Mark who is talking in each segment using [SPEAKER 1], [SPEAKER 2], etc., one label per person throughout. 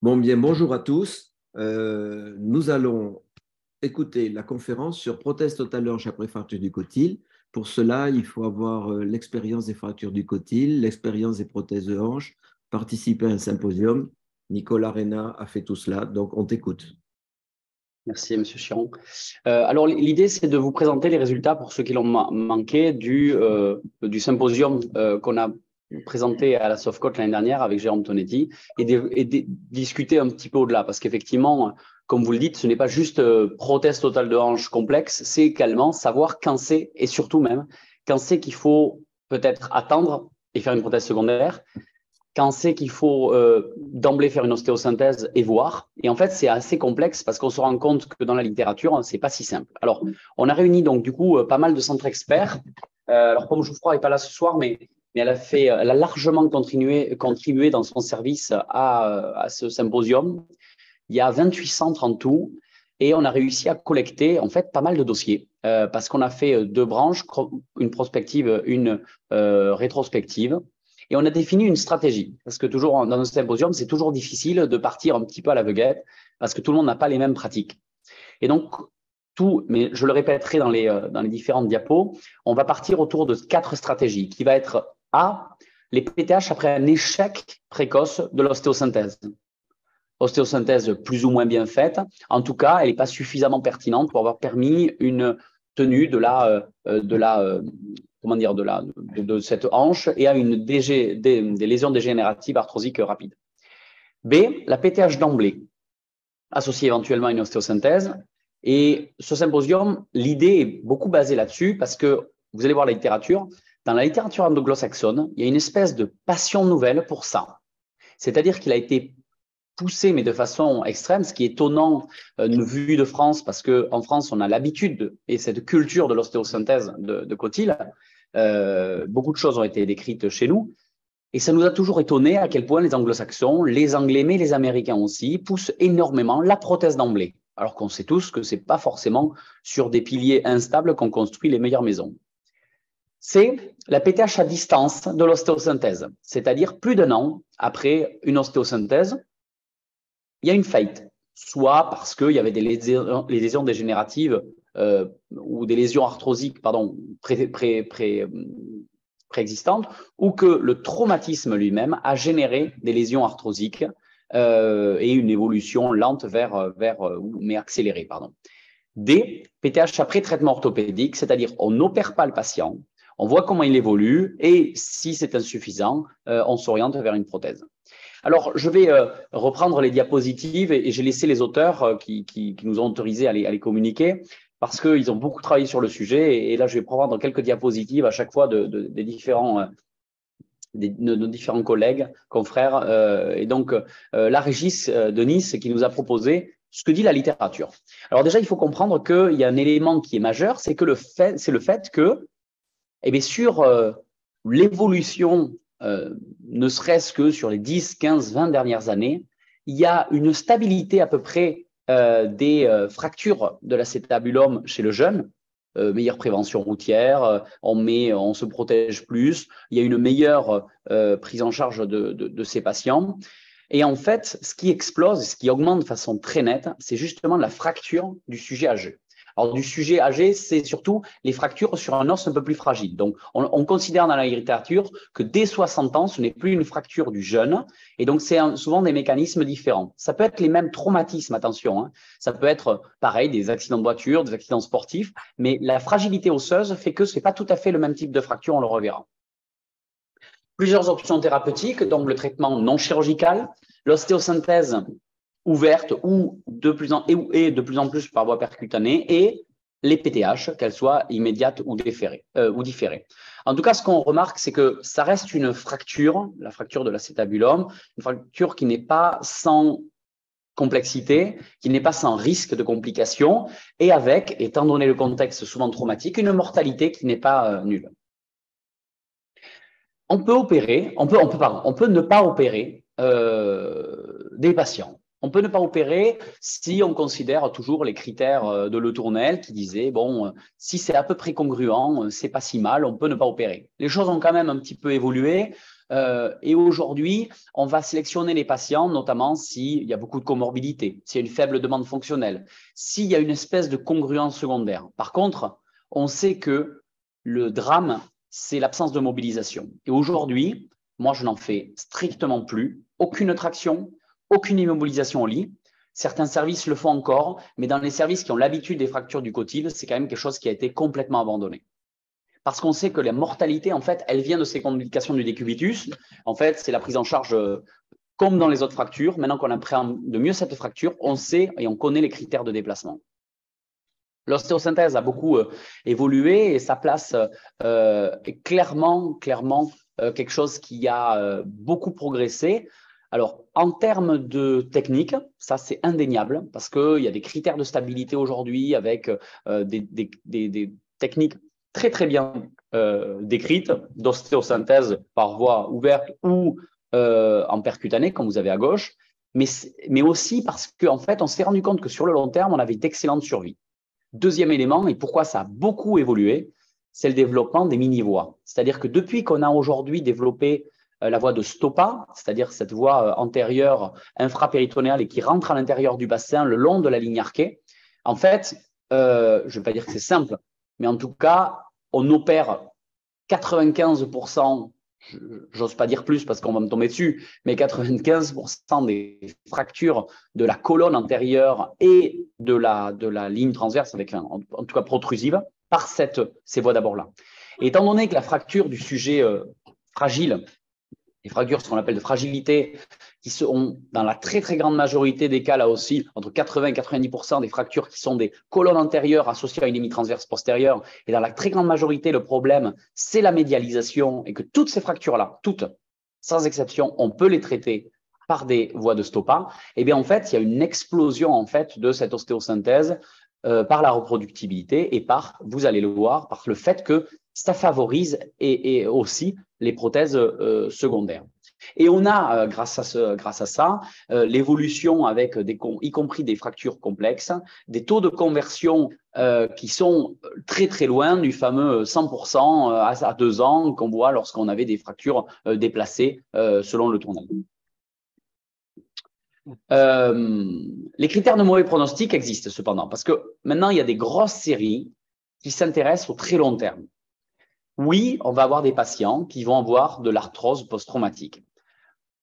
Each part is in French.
[SPEAKER 1] Bon, bien, bonjour à tous. Nous allons écouter la conférence sur prothèse totale de hanche après fracture du cotyle. Pour cela, il faut avoir l'expérience des fractures du cotyle, l'expérience des prothèses de hanche, participer à un symposium. Nicolas Reyna a fait tout cela, donc on t'écoute.
[SPEAKER 2] Merci, Monsieur Chiron. Alors, l'idée, c'est de vous présenter les résultats pour ceux qui l'ont manqué du symposium qu'on a présenté à la Softcoach l'année dernière avec Jérôme Tonetti et discuter un petit peu au-delà. Parce qu'effectivement, comme vous le dites, ce n'est pas juste prothèse totale de hanche complexe, c'est également savoir quand c'est, et surtout même, quand c'est qu'il faut peut-être attendre et faire une prothèse secondaire, quand c'est qu'il faut d'emblée faire une ostéosynthèse et voir. Et en fait, c'est assez complexe parce qu'on se rend compte que dans la littérature, c'est pas si simple. Alors, on a réuni donc du coup pas mal de centres experts. Alors, comme Geoffroy n'est pas là ce soir, mais elle a largement contribué dans son service à ce symposium. Il y a 28 centres en tout. Et on a réussi à collecter en fait pas mal de dossiers parce qu'on a fait deux branches, une prospective, une rétrospective. Et on a défini une stratégie, parce que toujours dans nos symposiums, c'est toujours difficile de partir un petit peu à l'aveuglette, parce que tout le monde n'a pas les mêmes pratiques. Et donc, mais je le répéterai dans les différentes diapos, on va partir autour de 4 stratégies, qui va être A, les PTH après un échec précoce de l'ostéosynthèse. Ostéosynthèse plus ou moins bien faite. En tout cas, elle n'est pas suffisamment pertinente pour avoir permis une tenue de cette hanche et à des lésions dégénératives arthrosiques rapides. B, la PTH d'emblée, associée éventuellement à une ostéosynthèse. Et ce symposium, l'idée est beaucoup basée là-dessus parce que vous allez voir la littérature. Dans la littérature anglo-saxonne, il y a une espèce de passion nouvelle pour ça. C'est-à-dire qu'il a été poussé, mais de façon extrême, ce qui est étonnant vu de France, parce qu'en France, on a l'habitude et cette culture de l'ostéosynthèse de cotyle. Beaucoup de choses ont été décrites chez nous. Et ça nous a toujours étonné à quel point les anglo-saxons, les anglais, mais les américains aussi, poussent énormément la prothèse d'emblée. Alors qu'on sait tous que ce n'est pas forcément sur des piliers instables qu'on construit les meilleures maisons. C'est la PTH à distance de l'ostéosynthèse, c'est-à-dire plus d'un an après une ostéosynthèse, il y a une faillite, soit parce qu'il y avait des lésions dégénératives ou des lésions arthrosiques préexistantes, ou que le traumatisme lui-même a généré des lésions arthrosiques et une évolution lente mais accélérée. D, PTH après traitement orthopédique, c'est-à-dire on n'opère pas le patient, on voit comment il évolue et si c'est insuffisant, on s'oriente vers une prothèse. Alors, je vais reprendre les diapositives et j'ai laissé les auteurs qui nous ont autorisé à les communiquer parce qu'ils ont beaucoup travaillé sur le sujet. Et là, je vais prendre quelques diapositives à chaque fois des différents nos différents collègues, confrères. Et donc, la Régis de Nice qui nous a proposé ce que dit la littérature. Alors déjà, il faut comprendre qu'il y a un élément qui est majeur, c'est le fait que, eh bien, sur l'évolution ne serait-ce que sur les 10, 15, 20 dernières années, il y a une stabilité à peu près des fractures de l'acétabulum chez le jeune, meilleure prévention routière, on se protège plus, il y a une meilleure prise en charge de ces patients. Et en fait, ce qui explose, ce qui augmente de façon très nette, c'est justement la fracture du sujet âgé. Alors, du sujet âgé, c'est surtout les fractures sur un os un peu plus fragile. Donc, on considère dans la littérature que dès 60 ans, ce n'est plus une fracture du jeune. Et donc, c'est souvent des mécanismes différents. Ça peut être les mêmes traumatismes, attention. Hein. Ça peut être, pareil, des accidents de voiture, des accidents sportifs. Mais la fragilité osseuse fait que ce n'est pas tout à fait le même type de fracture, on le reverra. Plusieurs options thérapeutiques, donc le traitement non chirurgical, l'ostéosynthèse ouverte ou de plus en plus par voie percutanée et les PTH, qu'elles soient immédiates ou différées. En tout cas, ce qu'on remarque, c'est que ça reste une fracture, la fracture de l'acétabulum, une fracture qui n'est pas sans complexité, qui n'est pas sans risque de complications et avec, étant donné le contexte souvent traumatique, une mortalité qui n'est pas nulle. On peut ne pas opérer des patients. On peut ne pas opérer si on considère toujours les critères de Le Tournel qui disaient, bon, si c'est à peu près congruent, c'est pas si mal, on peut ne pas opérer. Les choses ont quand même un petit peu évolué. Et aujourd'hui, on va sélectionner les patients, notamment s'il y a beaucoup de comorbidité, s'il y a une faible demande fonctionnelle, s'il y a une espèce de congruence secondaire. Par contre, on sait que le drame, c'est l'absence de mobilisation. Et aujourd'hui, moi, je n'en fais strictement plus. Aucune traction, aucune immobilisation au lit. Certains services le font encore, mais dans les services qui ont l'habitude des fractures du cotyle, c'est quand même quelque chose qui a été complètement abandonné. Parce qu'on sait que la mortalité, en fait, elle vient de ces complications du décubitus. En fait, c'est la prise en charge comme dans les autres fractures. Maintenant qu'on appréhende de mieux cette fracture, on sait et on connaît les critères de déplacement. L'ostéosynthèse a beaucoup évolué et sa place est clairement quelque chose qui a beaucoup progressé. Alors, en termes de technique, ça c'est indéniable parce qu'il y a des critères de stabilité aujourd'hui avec des techniques très bien décrites d'ostéosynthèse par voie ouverte ou en percutanée, comme vous avez à gauche, mais aussi parce qu'en fait, on s'est rendu compte que sur le long terme, on avait d'excellentes survies. Deuxième élément, et pourquoi ça a beaucoup évolué, c'est le développement des mini-voies. C'est-à-dire que depuis qu'on a aujourd'hui développé la voie de Stoppa, c'est-à-dire cette voie antérieure infrapéritonéale et qui rentre à l'intérieur du bassin le long de la ligne arquée, en fait, je ne vais pas dire que c'est simple, mais en tout cas, on opère 95%, j'ose pas dire plus parce qu'on va me tomber dessus, mais 95% des fractures de la colonne antérieure et de la ligne transverse, avec en tout cas protrusive, par ces voies d'abord-là. Étant donné que la fracture du sujet fragile, les fractures, ce qu'on appelle de fragilité, qui sont dans la très grande majorité des cas, là aussi, entre 80 et 90% des fractures qui sont des colonnes antérieures associées à une hémitransverse postérieure. Et dans la très grande majorité, le problème, c'est la médialisation et que toutes ces fractures-là, toutes, sans exception, on peut les traiter par des voies de Stoppa. Eh bien, en fait, il y a une explosion en fait de cette ostéosynthèse par la reproductibilité et par, vous allez le voir, par le fait que ça favorise et aussi les prothèses secondaires. Et on a, grâce à ça, l'évolution avec y compris des fractures complexes, des taux de conversion qui sont très loin du fameux 100% à 2 ans qu'on voit lorsqu'on avait des fractures déplacées selon le tournant. Les critères de mauvais pronostic existent cependant, parce que maintenant, il y a des grosses séries qui s'intéressent au très long terme. Oui, on va avoir des patients qui vont avoir de l'arthrose post-traumatique.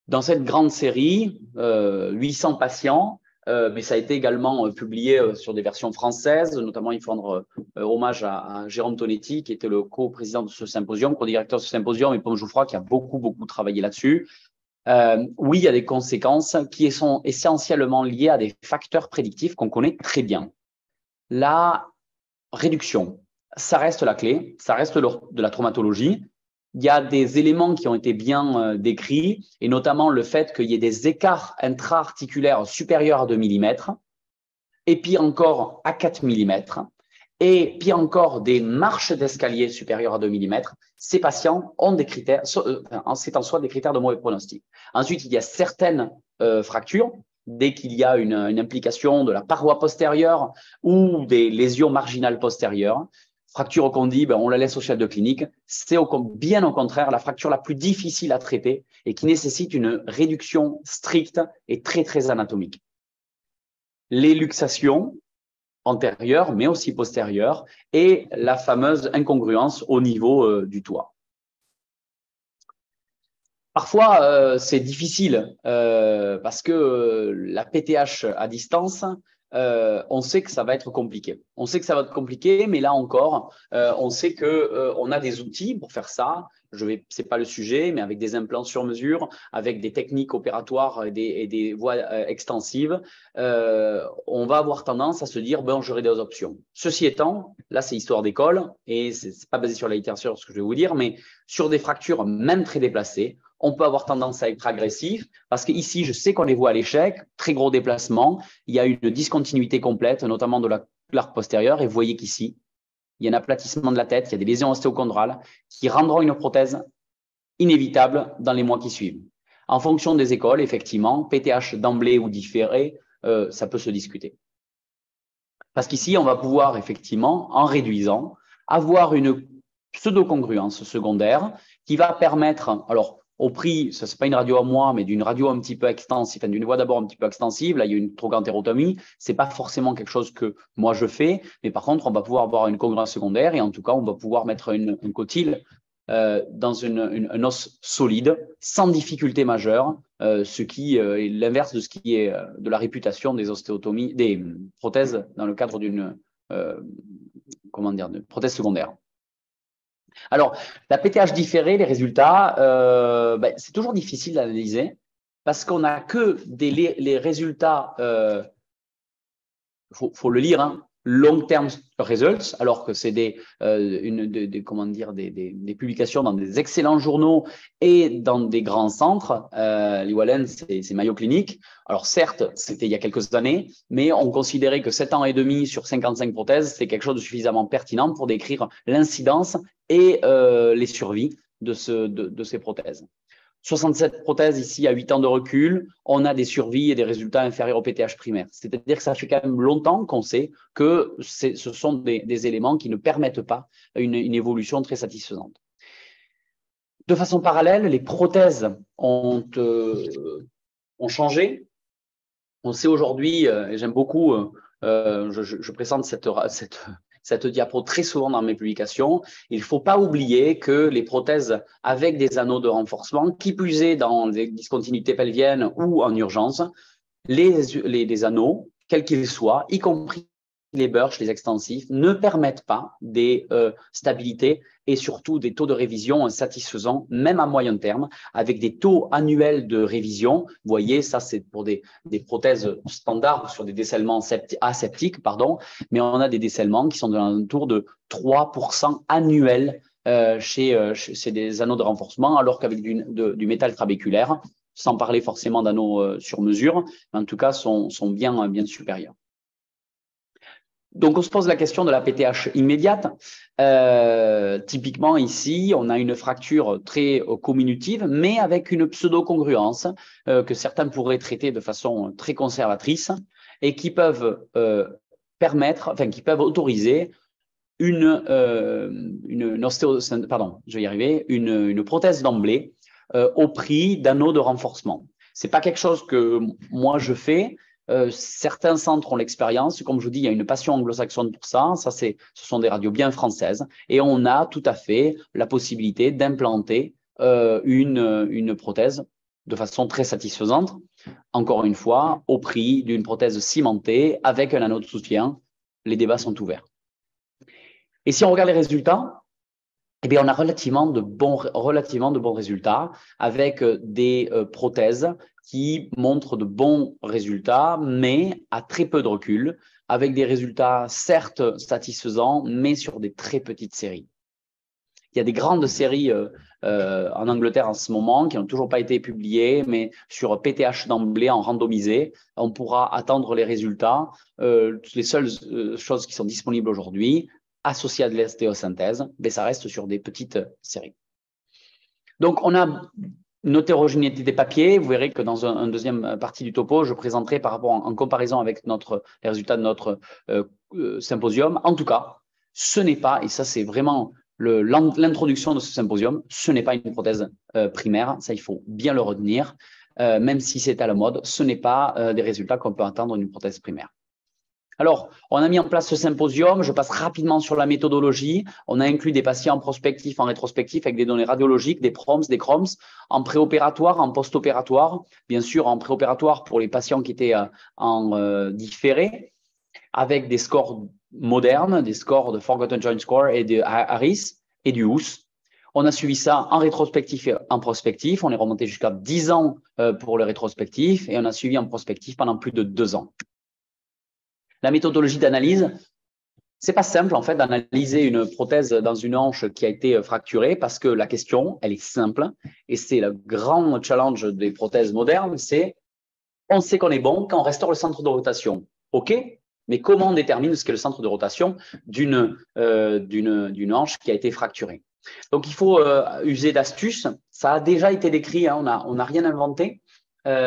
[SPEAKER 2] Dans cette grande série, 800 patients, mais ça a été également publié sur des versions françaises, notamment il faut rendre hommage à Jérôme Tonetti, qui était le co-président de ce symposium, co-directeur de ce symposium, et Paume Jouffroy, qui a beaucoup travaillé là-dessus. Oui, il y a des conséquences qui sont essentiellement liées à des facteurs prédictifs qu'on connaît très bien. La réduction, ça reste la clé, ça reste de la traumatologie. Il y a des éléments qui ont été bien décrits, et notamment le fait qu'il y ait des écarts intra-articulaires supérieurs à 2 mm, et pire encore à 4 mm, et pire encore des marches d'escalier supérieures à 2 mm. Ces patients ont des critères, c'est en soi des critères de mauvais pronostic. Ensuite, il y a certaines fractures, dès qu'il y a une implication de la paroi postérieure ou des lésions marginales postérieures. Fracture qu'on dit, on la laisse au chef de clinique. C'est bien au contraire la fracture la plus difficile à traiter et qui nécessite une réduction stricte et très anatomique. Les luxations antérieures, mais aussi postérieures, et la fameuse incongruence au niveau du toit. Parfois, c'est difficile parce que la PTH à distance, on sait que ça va être compliqué. On sait que ça va être compliqué, mais là encore, on sait qu'on a des outils pour faire ça. C'est pas le sujet, mais avec des implants sur mesure, avec des techniques opératoires et des voies extensives, on va avoir tendance à se dire, j'aurai des options. Ceci étant, là, c'est histoire d'école et c'est pas basé sur la littérature, ce que je vais vous dire, mais sur des fractures même très déplacées, on peut avoir tendance à être agressif parce qu'ici, je sais qu'on les voit à l'échec, très gros déplacement, il y a une discontinuité complète, notamment de l'arc postérieur, et vous voyez qu'ici, il y a un aplatissement de la tête, il y a des lésions ostéochondrales qui rendront une prothèse inévitable dans les mois qui suivent. En fonction des écoles, effectivement, PTH d'emblée ou différé, ça peut se discuter. Parce qu'ici, on va pouvoir, effectivement, en réduisant, avoir une pseudo-congruence secondaire qui va permettre, alors, au prix, ça c'est pas une radio à moi, mais d'une radio un petit peu extensive, enfin, d'une voie d'abord un petit peu extensive. Là, il y a une trochantérotomie. C'est pas forcément quelque chose que moi je fais, mais par contre, on va pouvoir avoir une congruence secondaire et en tout cas, on va pouvoir mettre un cotyle dans un os solide, sans difficulté majeure, ce qui est l'inverse de ce qui est de la réputation des ostéotomies, des prothèses dans le cadre d'une prothèse secondaire. Alors, la PTH différée, les résultats, c'est toujours difficile d'analyser parce qu'on n'a que les résultats, faut le lire, hein, long-term results, alors que c'est des publications dans des excellents journaux et dans des grands centres. L'Iwalen, c'est Mayo Clinic. Alors certes, c'était il y a quelques années, mais on considérait que 7 ans et demi sur 55 prothèses, c'est quelque chose de suffisamment pertinent pour décrire l'incidence et les survies de ces prothèses. 67 prothèses ici à 8 ans de recul, on a des survies et des résultats inférieurs au PTH primaire. C'est-à-dire que ça fait quand même longtemps qu'on sait que ce sont des éléments qui ne permettent pas une évolution très satisfaisante. De façon parallèle, les prothèses ont changé. On sait aujourd'hui, et j'aime beaucoup, je présente cette diapo très souvent dans mes publications. Il ne faut pas oublier que les prothèses avec des anneaux de renforcement, qui plus est dans les discontinuités pelviennes ou en urgence, les anneaux, quels qu'ils soient, y compris les Birch, les extensifs, ne permettent pas des stabilités et surtout des taux de révision satisfaisants, même à moyen terme, avec des taux annuels de révision. Vous voyez, ça c'est pour des prothèses standards sur des décellements aseptiques, mais on a des décellements qui sont de l'entour de 3% annuels chez des anneaux de renforcement, alors qu'avec du métal trabéculaire, sans parler forcément d'anneaux sur mesure, mais en tout cas sont bien supérieurs. Donc, on se pose la question de la PTH immédiate. Typiquement, ici, on a une fracture très comminutive, mais avec une pseudo-congruence que certains pourraient traiter de façon très conservatrice et qui peuvent autoriser une prothèse d'emblée au prix d'anneaux de renforcement. C'est pas quelque chose que moi je fais. Certains centres ont l'expérience. Comme je vous dis, il y a une passion anglo-saxonne pour ça. Ce sont des radios bien françaises. Et on a tout à fait la possibilité d'implanter une prothèse de façon très satisfaisante. Encore une fois, au prix d'une prothèse cimentée avec un anneau de soutien. Les débats sont ouverts. Et si on regarde les résultats, eh bien, on a relativement de bons résultats avec des prothèses qui montrent de bons résultats, mais à très peu de recul, avec des résultats certes satisfaisants, mais sur des très petites séries. Il y a des grandes séries en Angleterre en ce moment qui n'ont toujours pas été publiées, mais sur PTH d'emblée en randomisé, on pourra attendre les résultats. Les seules choses qui sont disponibles aujourd'hui, associées à de l'ostéosynthèse, mais ça reste sur des petites séries. Donc, on a une hétérogénéité des papiers. Vous verrez que dans une deuxième partie du topo, je présenterai par rapport en comparaison avec les résultats de notre symposium. En tout cas, ce n'est pas, et ça c'est vraiment l'introduction de ce symposium, ce n'est pas une prothèse primaire, ça il faut bien le retenir, même si c'est à la mode, ce n'est pas des résultats qu'on peut attendre d'une prothèse primaire. Alors, on a mis en place ce symposium, je passe rapidement sur la méthodologie. On a inclus des patients en prospectif, en rétrospectif, avec des données radiologiques, des PROMS, des CROMS, en préopératoire, en post-opératoire, bien sûr en préopératoire pour les patients qui étaient en différé, avec des scores modernes, des scores de Forgotten Joint Score et de Harris et du Hoos. On a suivi ça en rétrospectif et en prospectif. On est remonté jusqu'à 10 ans pour le rétrospectif et on a suivi en prospectif pendant plus de 2 ans. La méthodologie d'analyse, c'est pas simple en fait d'analyser une prothèse dans une hanche qui a été fracturée parce que la question, elle est simple et c'est le grand challenge des prothèses modernes, c'est on sait qu'on est bon quand on restaure le centre de rotation. OK, mais comment on détermine ce qu'est le centre de rotation d'une hanche qui a été fracturée? Donc, il faut user d'astuces. Ça a déjà été décrit, hein, on n'a rien inventé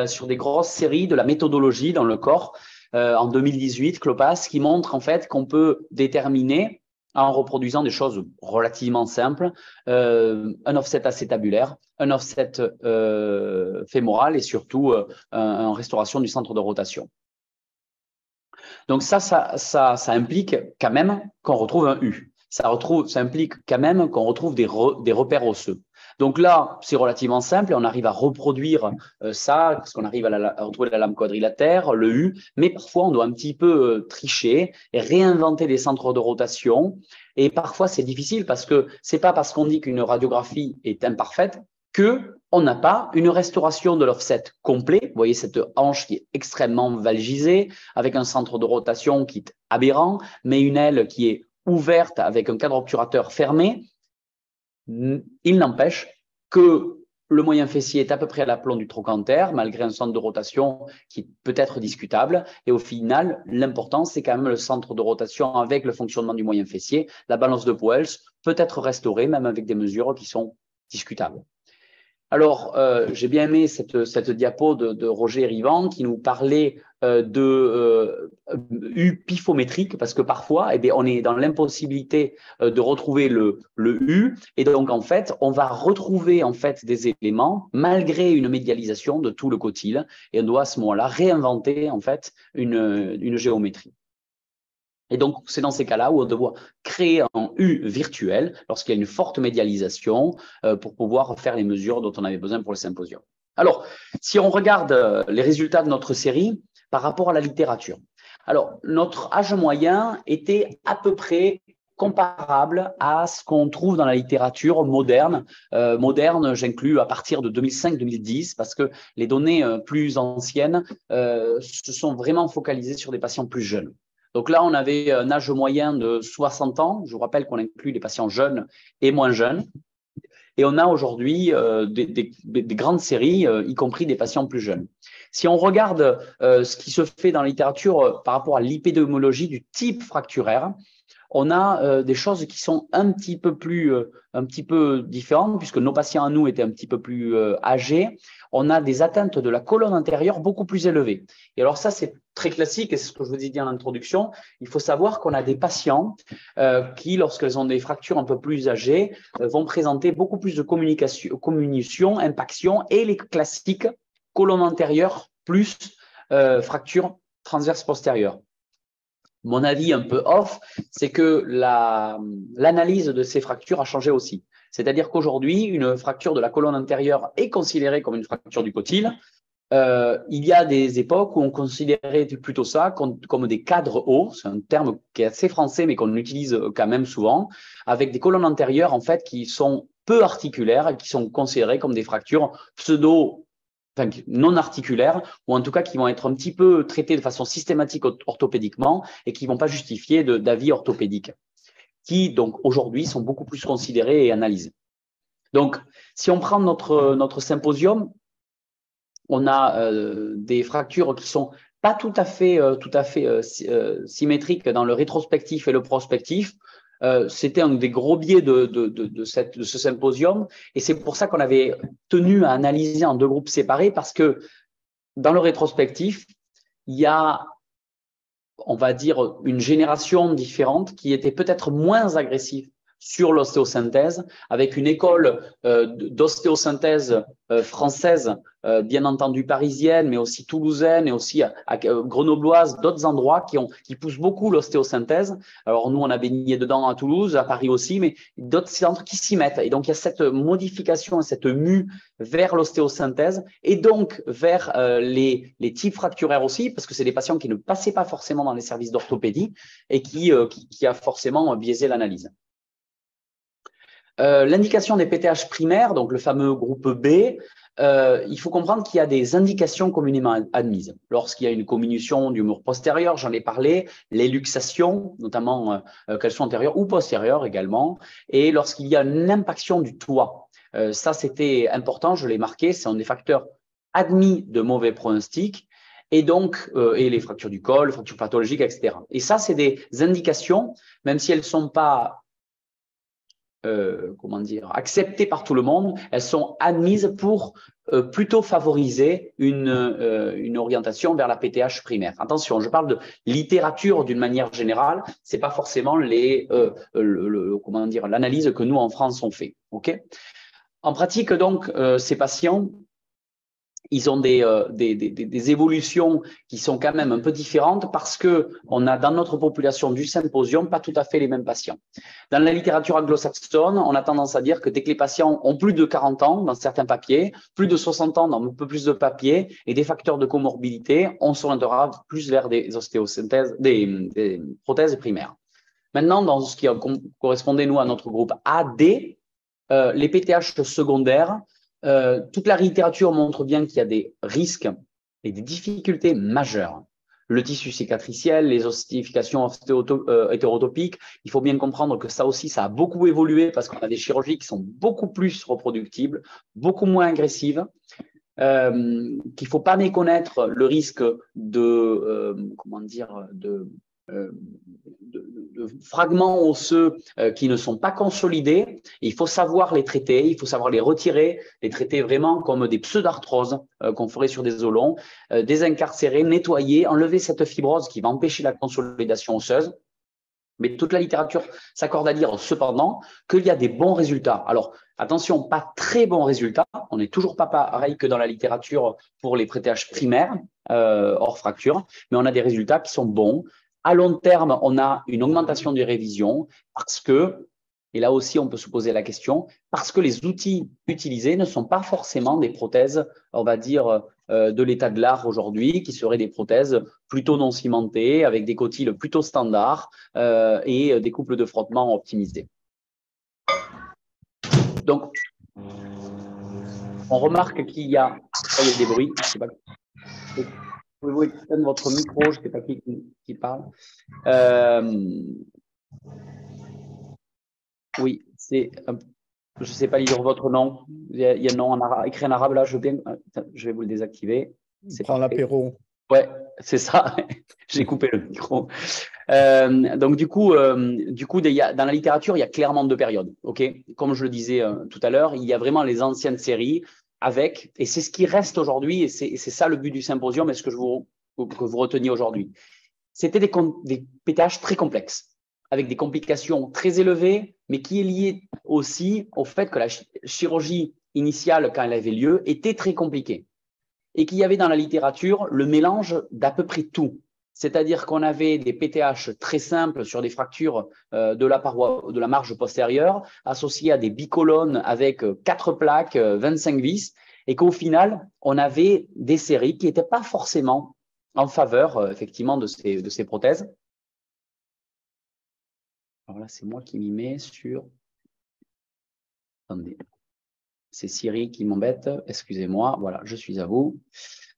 [SPEAKER 2] sur des grosses séries de la méthodologie dans le corps. En 2018, Klopas, qui montre en fait qu'on peut déterminer en reproduisant des choses relativement simples, un offset acétabulaire, un offset fémoral et surtout une restauration du centre de rotation. Donc ça implique quand même qu'on retrouve un U. Ça implique quand même qu'on retrouve des repères osseux. Donc là, c'est relativement simple et on arrive à reproduire ça, parce qu'on arrive à retrouver la lame quadrilatère, le U, mais parfois on doit un petit peu tricher et réinventer des centres de rotation. Et parfois c'est difficile parce que c'est pas parce qu'on dit qu'une radiographie est imparfaite qu'on n'a pas une restauration de l'offset complet. Vous voyez cette hanche qui est extrêmement valgisée, avec un centre de rotation qui est aberrant, mais une aile qui est ouverte avec un cadre obturateur fermé. Il n'empêche que le moyen fessier est à peu près à l'aplomb du trochanter, malgré un centre de rotation qui peut être discutable. Et au final, l'important, c'est quand même le centre de rotation avec le fonctionnement du moyen fessier. La balance de Poels peut être restaurée, même avec des mesures qui sont discutables. Alors, j'ai bien aimé cette diapo de Roger Rivand qui nous parlait de U pifométrique, parce que parfois, on est dans l'impossibilité de retrouver le U, et donc en fait, on va retrouver en fait des éléments malgré une médialisation de tout le cotyle, et on doit à ce moment-là réinventer en fait une géométrie. Et donc, c'est dans ces cas-là où on doit créer un U virtuel lorsqu'il y a une forte médialisation pour pouvoir faire les mesures dont on avait besoin pour le symposium. Alors, si on regarde les résultats de notre série par rapport à la littérature. Alors, notre âge moyen était à peu près comparable à ce qu'on trouve dans la littérature moderne. Moderne, j'inclus à partir de 2005-2010, parce que les données plus anciennes se sont vraiment focalisées sur des patients plus jeunes. Donc là, on avait un âge moyen de 60 ans. Je vous rappelle qu'on inclut les patients jeunes et moins jeunes. Et on a aujourd'hui des grandes séries, y compris des patients plus jeunes. Si on regarde ce qui se fait dans la littérature par rapport à l'épidémiologie du type fracturaire, on a des choses qui sont un petit peu différentes, puisque nos patients à nous étaient un petit peu plus âgés. On a des atteintes de la colonne antérieure beaucoup plus élevées. Et alors ça, c'est très classique, et c'est ce que je vous ai dit en introduction. Il faut savoir qu'on a des patients qui, lorsqu'elles ont des fractures un peu plus âgées, vont présenter beaucoup plus de comminution, impaction, et les classiques colonne antérieure plus fracture transverse postérieure. Mon avis un peu off, c'est que l'analyse de ces fractures a changé aussi. C'est-à-dire qu'aujourd'hui, une fracture de la colonne antérieure est considérée comme une fracture du cotyle. Il y a des époques où on considérait plutôt ça comme des cadres hauts, c'est un terme qui est assez français mais qu'on utilise quand même souvent, avec des colonnes antérieures en fait qui sont peu articulaires et qui sont considérées comme des fractures non articulaires, ou en tout cas qui vont être un petit peu traitées de façon systématique orthopédiquement et qui ne vont pas justifier d'avis orthopédique, qui donc aujourd'hui sont beaucoup plus considérées et analysées. Donc, si on prend notre symposium, on a des fractures qui sont pas tout à fait symétriques dans le rétrospectif et le prospectif. C'était un des gros biais de ce symposium, et c'est pour ça qu'on avait tenu à analyser en deux groupes séparés, parce que dans le rétrospectif, il y a, on va dire, une génération différente qui était peut-être moins agressive sur l'ostéosynthèse, avec une école d'ostéosynthèse française, bien entendu parisienne, mais aussi toulousaine et aussi grenobloise, d'autres endroits qui poussent beaucoup l'ostéosynthèse. Alors nous, on a baigné dedans à Toulouse, à Paris aussi, mais d'autres centres qui s'y mettent. Et donc, il y a cette modification, cette mue vers l'ostéosynthèse et donc vers les types fracturaires aussi, parce que c'est des patients qui ne passaient pas forcément dans les services d'orthopédie et qui a forcément biaisé l'analyse. L'indication des PTH primaires, donc le fameux groupe B, il faut comprendre qu'il y a des indications communément admises. Lorsqu'il y a une comminution du mur postérieur, j'en ai parlé, les luxations, notamment qu'elles soient antérieures ou postérieures également, et lorsqu'il y a une impaction du toit. Ça, c'était important, je l'ai marqué, c'est un des facteurs admis de mauvais pronostic. Et donc, et les fractures du col, fractures pathologiques, etc. Et ça, c'est des indications, même si elles ne sont pas acceptées par tout le monde, elles sont admises pour plutôt favoriser une orientation vers la PTH primaire. Attention, je parle de littérature d'une manière générale, c'est pas forcément comment dire, l'analyse que nous en France on fait. Ok. En pratique, donc, ces patients, ils ont des évolutions qui sont quand même un peu différentes parce que on a dans notre population du symposium pas tout à fait les mêmes patients. Dans la littérature anglo-saxonne, on a tendance à dire que dès que les patients ont plus de 40 ans dans certains papiers, plus de 60 ans dans un peu plus de papiers et des facteurs de comorbidité, on s'orientera plus vers des ostéosynthèses, des prothèses primaires. Maintenant, dans ce qui correspondait nous à notre groupe AD, les PTH secondaires, toute la littérature montre bien qu'il y a des risques et des difficultés majeures. Le tissu cicatriciel, les ossifications hétérotopiques, il faut bien comprendre que ça aussi, ça a beaucoup évolué parce qu'on a des chirurgies qui sont beaucoup plus reproductibles, beaucoup moins agressives, qu'il ne faut pas méconnaître le risque de fragments osseux qui ne sont pas consolidés. Il faut savoir les traiter, il faut savoir les retirer, les traiter vraiment comme des pseudarthroses qu'on ferait sur des os longs, désincarcérer, nettoyer, enlever cette fibrose qui va empêcher la consolidation osseuse. Mais toute la littérature s'accorde à dire cependant qu'il y a des bons résultats. Alors, attention, pas très bons résultats. On n'est toujours pas pareil que dans la littérature pour les PTH primaires hors fracture, mais on a des résultats qui sont bons. À long terme, on a une augmentation des révisions parce que, et là aussi on peut se poser la question, parce que les outils utilisés ne sont pas forcément des prothèses, on va dire, de l'état de l'art aujourd'hui, qui seraient des prothèses plutôt non cimentées, avec des cotilles plutôt standards et des couples de frottement optimisés. Donc, on remarque qu'il y a des bruits, je sais pas. Pouvez-vous éteindre votre micro? Je ne sais pas qui parle. Oui, c'est. Je ne sais pas lire votre nom. Il y a un nom en arabe, écrit en arabe là. Je vais vous le désactiver.
[SPEAKER 3] Prends l'apéro.
[SPEAKER 2] Ouais, c'est ça. J'ai coupé le micro. Donc du coup, dans la littérature, il y a clairement deux périodes. Ok, comme je le disais tout à l'heure, il y a vraiment les anciennes séries. Et c'est ce qui reste aujourd'hui, et c'est ça le but du symposium, et ce que que vous reteniez aujourd'hui. C'était des PTH très complexes, avec des complications très élevées, mais qui est lié aussi au fait que la chirurgie initiale, quand elle avait lieu, était très compliquée. Et qu'il y avait dans la littérature le mélange d'à peu près tout. C'est-à-dire qu'on avait des PTH très simples sur des fractures de la marge postérieure, associées à des bicolonnes avec 4 plaques, 25 vis, et qu'au final, on avait des séries qui n'étaient pas forcément en faveur, effectivement, de ces prothèses. Alors là, c'est moi qui m'y mets sur… Attendez, c'est Siri qui m'embête, excusez-moi, voilà, je suis à vous.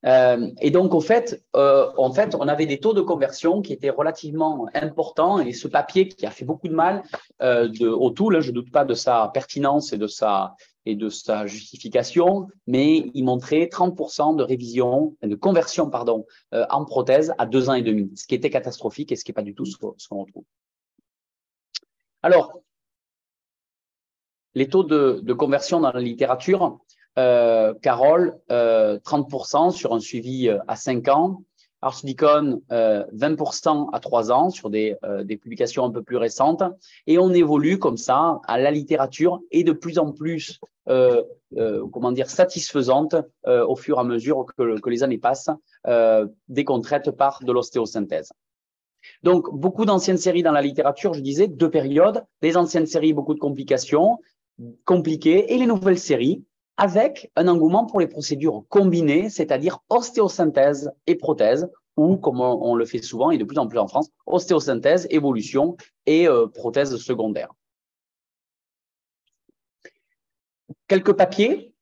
[SPEAKER 2] Et donc, en fait, on avait des taux de conversion qui étaient relativement importants et ce papier qui a fait beaucoup de mal au tool, je ne doute pas de sa pertinence et de sa justification, mais il montrait 30% de révision, de conversion, pardon, en prothèse à 2 ans et demi, ce qui était catastrophique et ce qui n'est pas du tout ce qu'on retrouve. Alors, les taux de conversion dans la littérature, Carole, 30% sur un suivi à 5 ans. Arthudicon, 20% à 3 ans sur des publications un peu plus récentes. Et on évolue comme ça à la littérature et de plus en plus satisfaisante au fur et à mesure que les années passent dès qu'on traite par de l'ostéosynthèse. Donc, beaucoup d'anciennes séries dans la littérature, je disais, 2 périodes. Les anciennes séries, beaucoup de complications, compliquées, et les nouvelles séries, avec un engouement pour les procédures combinées, c'est-à-dire ostéosynthèse et prothèse, ou comme on le fait souvent et de plus en plus en France, ostéosynthèse, évolution et prothèse secondaire. Quelques papiers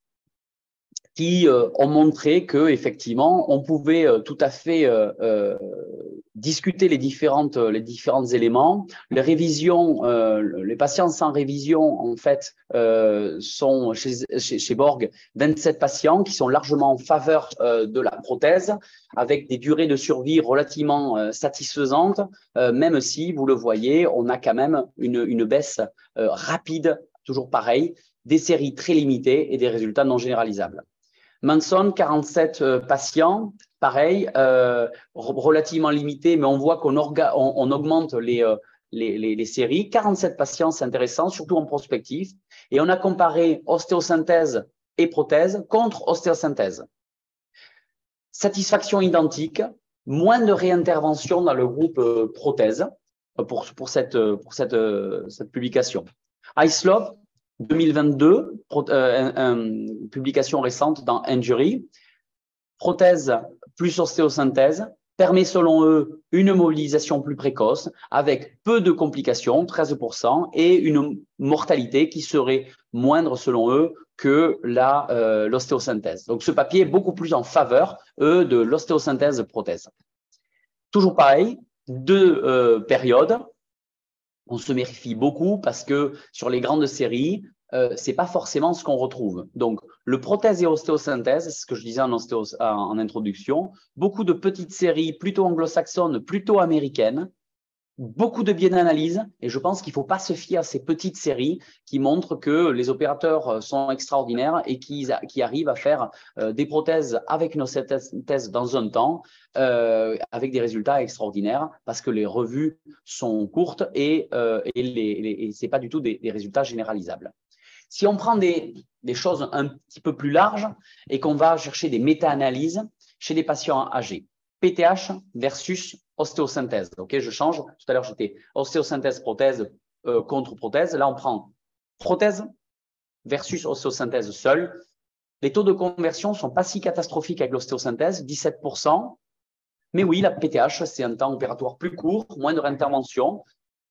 [SPEAKER 2] qui ont montré que effectivement, on pouvait tout à fait discuter les différents éléments. Les révisions, les patients sans révision, en fait, sont chez Borg 27 patients qui sont largement en faveur de la prothèse, avec des durées de survie relativement satisfaisantes, même si, vous le voyez, on a quand même une baisse rapide, toujours pareil, des séries très limitées et des résultats non généralisables. Manson, 47 patients, pareil, relativement limité, mais on voit qu'on augmente les séries. 47 patients, c'est intéressant, surtout en prospectif. Et on a comparé ostéosynthèse et prothèse contre ostéosynthèse. Satisfaction identique, moins de réintervention dans le groupe prothèse pour cette publication. iSlope 2022, publication récente dans Injury, prothèse plus ostéosynthèse permet selon eux une mobilisation plus précoce avec peu de complications, 13%, et une mortalité qui serait moindre selon eux que l'ostéosynthèse. Donc ce papier est beaucoup plus en faveur, eux, de l'ostéosynthèse prothèse. Toujours pareil, deux périodes. On se méfie beaucoup parce que sur les grandes séries, c'est pas forcément ce qu'on retrouve. Donc, le prothèse et ostéosynthèse, c'est ce que je disais en introduction, beaucoup de petites séries plutôt anglo-saxonnes, plutôt américaines, beaucoup de biais d'analyse, et je pense qu'il ne faut pas se fier à ces petites séries qui montrent que les opérateurs sont extraordinaires et qui arrivent à faire des prothèses avec une ostéosynthèse dans un temps, avec des résultats extraordinaires, parce que les revues sont courtes et ce n'est pas du tout des résultats généralisables. Si on prend des choses un petit peu plus larges et qu'on va chercher des méta-analyses chez des patients âgés, PTH versus ostéosynthèse. Ok, je change. Tout à l'heure, j'étais ostéosynthèse prothèse contre prothèse. Là, on prend prothèse versus ostéosynthèse seule. Les taux de conversion ne sont pas si catastrophiques avec l'ostéosynthèse, 17%. Mais oui, la PTH, c'est un temps opératoire plus court, moins de réintervention.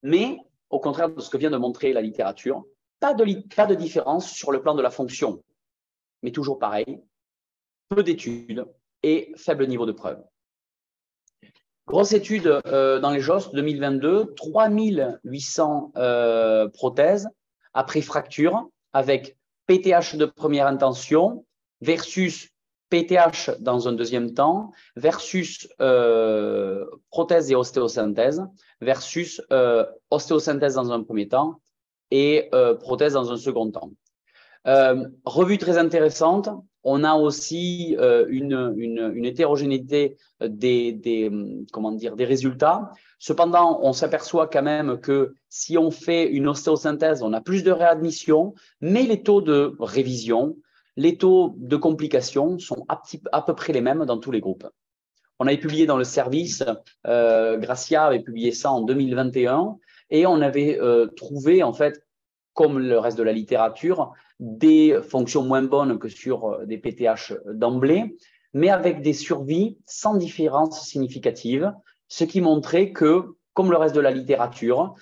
[SPEAKER 2] Mais au contraire de ce que vient de montrer la littérature, pas de différence sur le plan de la fonction. Mais toujours pareil, peu d'études et faible niveau de preuve. Grosse étude dans les JOS 2022, 3800 prothèses après fracture avec PTH de première intention versus PTH dans un deuxième temps versus prothèse et ostéosynthèse versus ostéosynthèse dans un premier temps et prothèse dans un second temps. Revue très intéressante. On a aussi une hétérogénéité des résultats. Cependant, on s'aperçoit quand même que si on fait une ostéosynthèse, on a plus de réadmission, mais les taux de révision, les taux de complications sont à peu près les mêmes dans tous les groupes. On avait publié dans le service, Gracia avait publié ça en 2021, et on avait trouvé en fait, comme le reste de la littérature, des fonctions moins bonnes que sur des PTH d'emblée, mais avec des survies sans différence significative, ce qui montrait que, comme le reste de la littérature,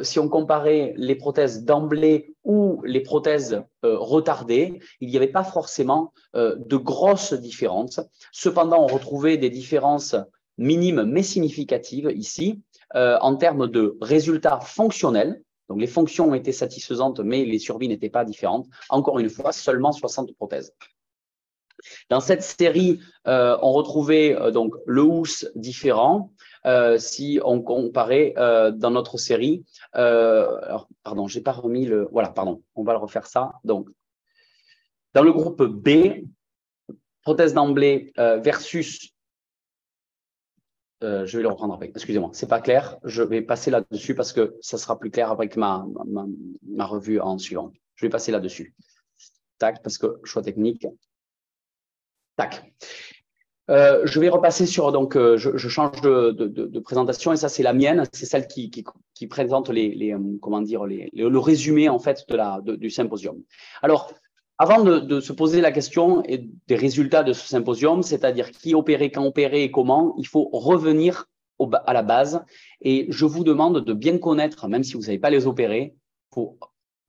[SPEAKER 2] si on comparait les prothèses d'emblée ou les prothèses retardées, il n'y avait pas forcément de grosses différences. Cependant, on retrouvait des différences minimes mais significatives ici, en termes de résultats fonctionnels. Donc, les fonctions ont été satisfaisantes, mais les survies n'étaient pas différentes. Encore une fois, seulement 60 prothèses. Dans cette série, on retrouvait donc le housse différent. Si on comparait dans notre série, alors, pardon, j'ai pas remis le. Voilà, pardon, on va le refaire ça. Donc, dans le groupe B, prothèse d'emblée versus. Je vais le reprendre après. Excusez-moi, c'est pas clair. Je vais passer là-dessus parce que ça sera plus clair avec ma revue en suivant. Je vais passer là-dessus. Tac, parce que choix technique. Tac. Je vais repasser sur, donc, je change de présentation et ça, c'est la mienne. C'est celle qui présente le résumé, en fait, du symposium. Alors, avant de se poser la question des résultats de ce symposium, c'est-à-dire qui opérait, quand opérer et comment, il faut revenir à la base. Et je vous demande de bien connaître, même si vous ne savez pas les opérer, il faut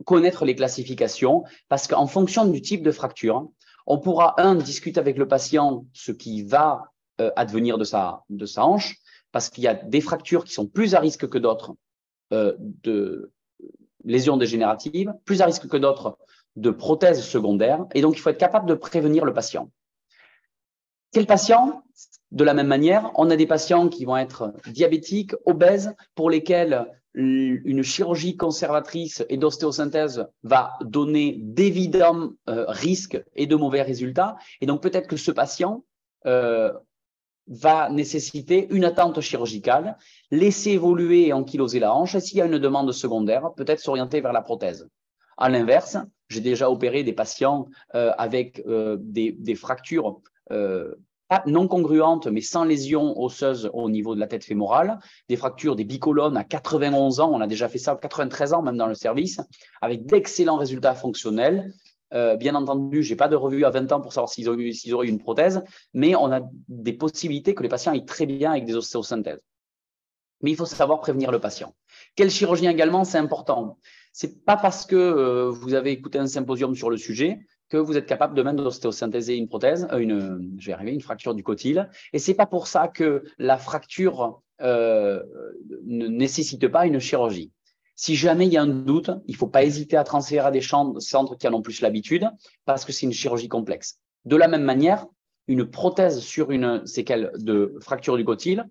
[SPEAKER 2] connaître les classifications parce qu'en fonction du type de fracture, on pourra, discuter avec le patient ce qui va advenir de sa hanche, parce qu'il y a des fractures qui sont plus à risque que d'autres de lésions dégénératives, plus à risque que d'autres de prothèses secondaires, et donc il faut être capable de prévenir le patient. Quel patient? De la même manière, on a des patients qui vont être diabétiques, obèses, pour lesquels une chirurgie conservatrice et d'ostéosynthèse va donner d'évidents risques et de mauvais résultats. Et donc, peut-être que ce patient va nécessiter une attente chirurgicale, laisser évoluer et ankyloser la hanche. Et s'il y a une demande secondaire, peut-être s'orienter vers la prothèse. À l'inverse, j'ai déjà opéré des patients avec des fractures non congruentes, mais sans lésion osseuse au niveau de la tête fémorale, des fractures des bicolonnes à 91 ans, on a déjà fait ça à 93 ans même dans le service, avec d'excellents résultats fonctionnels. Bien entendu, je n'ai pas de revue à 20 ans pour savoir s'ils auraient eu une prothèse, mais on a des possibilités que les patients aillent très bien avec des ostéosynthèses. Mais il faut savoir prévenir le patient. Quel chirurgien également, c'est important. Ce n'est pas parce que vous avez écouté un symposium sur le sujet que vous êtes capable de même d'ostéosynthèser une prothèse, une fracture du cotyle. Et ce n'est pas pour ça que la fracture ne nécessite pas une chirurgie. Si jamais il y a un doute, il ne faut pas hésiter à transférer à des centres qui en ont plus l'habitude parce que c'est une chirurgie complexe. De la même manière, une prothèse sur une séquelle de fracture du cotyle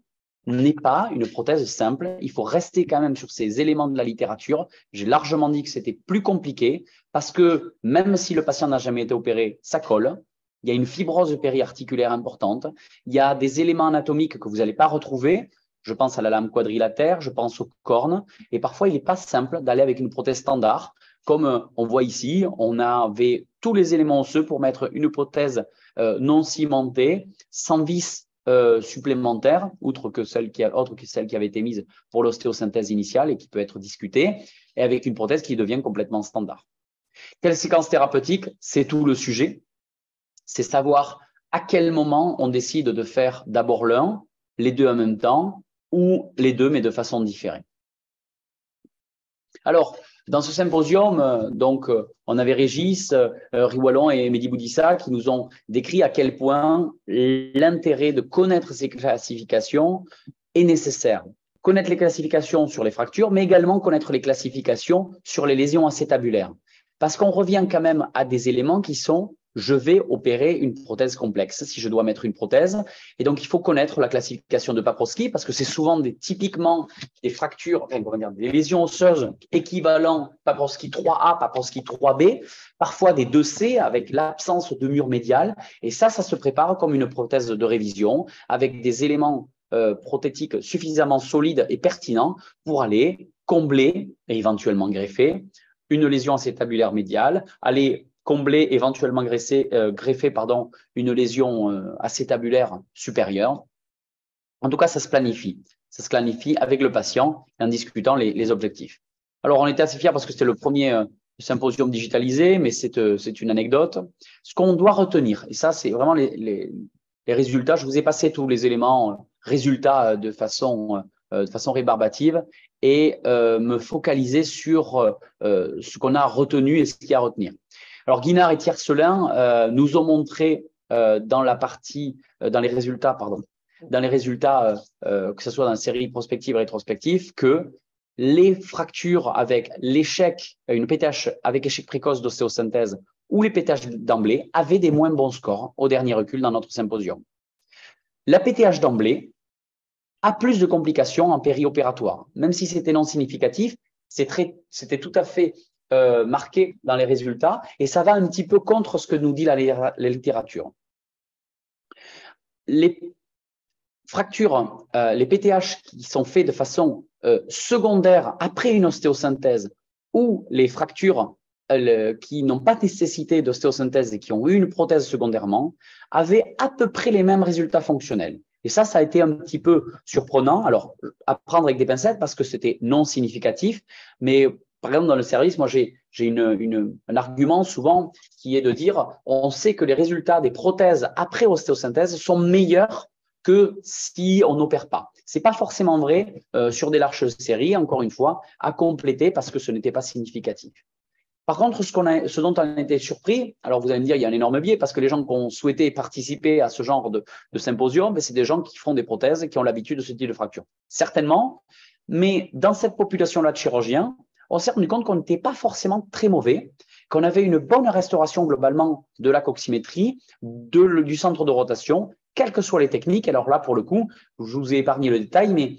[SPEAKER 2] n'est pas une prothèse simple. Il faut rester quand même sur ces éléments de la littérature. J'ai largement dit que c'était plus compliqué parce que même si le patient n'a jamais été opéré, ça colle. Il y a une fibrose périarticulaire importante. Il y a des éléments anatomiques que vous n'allez pas retrouver. Je pense à la lame quadrilatère, je pense aux cornes. Et parfois, il n'est pas simple d'aller avec une prothèse standard. Comme on voit ici, on avait tous les éléments osseux pour mettre une prothèse non cimentée, sans vis supplémentaire, autre que celle qui avait été mise pour l'ostéosynthèse initiale et qui peut être discutée, et avec une prothèse qui devient complètement standard. Quelle séquence thérapeutique? C'est tout le sujet. C'est savoir à quel moment on décide de faire d'abord l'un, les deux en même temps, ou les deux, mais de façon différée. Alors, dans ce symposium, on avait Régis, Riwallon et Mehdi Boudissa qui nous ont décrit à quel point l'intérêt de connaître ces classifications est nécessaire. Connaître les classifications sur les fractures, mais également connaître les classifications sur les lésions acétabulaires. Parce qu'on revient quand même à des éléments qui sont je vais opérer une prothèse complexe si je dois mettre une prothèse. Et donc, il faut connaître la classification de Paprosky parce que c'est souvent typiquement des fractures, des lésions osseuses équivalent Paprosky 3A, Paprosky 3B, parfois des 2C avec l'absence de mur médial. Et ça se prépare comme une prothèse de révision avec des éléments prothétiques suffisamment solides et pertinents pour aller combler et éventuellement greffer une lésion acétabulaire médiale, aller combler, éventuellement greffer une lésion acétabulaire supérieure. En tout cas, ça se planifie. Ça se planifie avec le patient en discutant les objectifs. Alors, on était assez fiers parce que c'était le premier symposium digitalisé, mais c'est une anecdote. Ce qu'on doit retenir, et ça, c'est vraiment les résultats. Je vous ai passé tous les éléments résultats de façon rébarbative et me focaliser sur ce qu'on a retenu et ce qu'il y a à retenir. Alors, Guinard et Tiercelin nous ont montré dans les résultats, que ce soit dans la série prospective et rétrospective, que les fractures avec l'échec, une PTH avec échec précoce d'ostéosynthèse ou les PTH d'emblée avaient des moins bons scores au dernier recul dans notre symposium. La PTH d'emblée a plus de complications en périopératoire. Même si c'était non significatif, c'était tout à fait marqué dans les résultats et ça va un petit peu contre ce que nous dit la littérature. Les fractures, les PTH qui sont faits de façon secondaire après une ostéosynthèse ou les fractures qui n'ont pas nécessité d'ostéosynthèse et qui ont eu une prothèse secondairement avaient à peu près les mêmes résultats fonctionnels. Et ça a été un petit peu surprenant. Alors, à prendre avec des pincettes parce que c'était non significatif, mais par exemple, dans le service, moi, j'ai un argument souvent qui est de dire on sait que les résultats des prothèses après ostéosynthèse sont meilleurs que si on n'opère pas. Ce n'est pas forcément vrai sur des larges séries, encore une fois, à compléter parce que ce n'était pas significatif. Par contre, ce dont on a été surpris, alors vous allez me dire, il y a un énorme biais parce que les gens qui ont souhaité participer à ce genre de symposium, c'est des gens qui font des prothèses et qui ont l'habitude de ce type de fracture. Certainement, mais dans cette population-là de chirurgiens, on s'est rendu compte qu'on n'était pas forcément très mauvais, qu'on avait une bonne restauration globalement de la coccymétrie, du centre de rotation, quelles que soient les techniques. Alors là, pour le coup, je vous ai épargné le détail, mais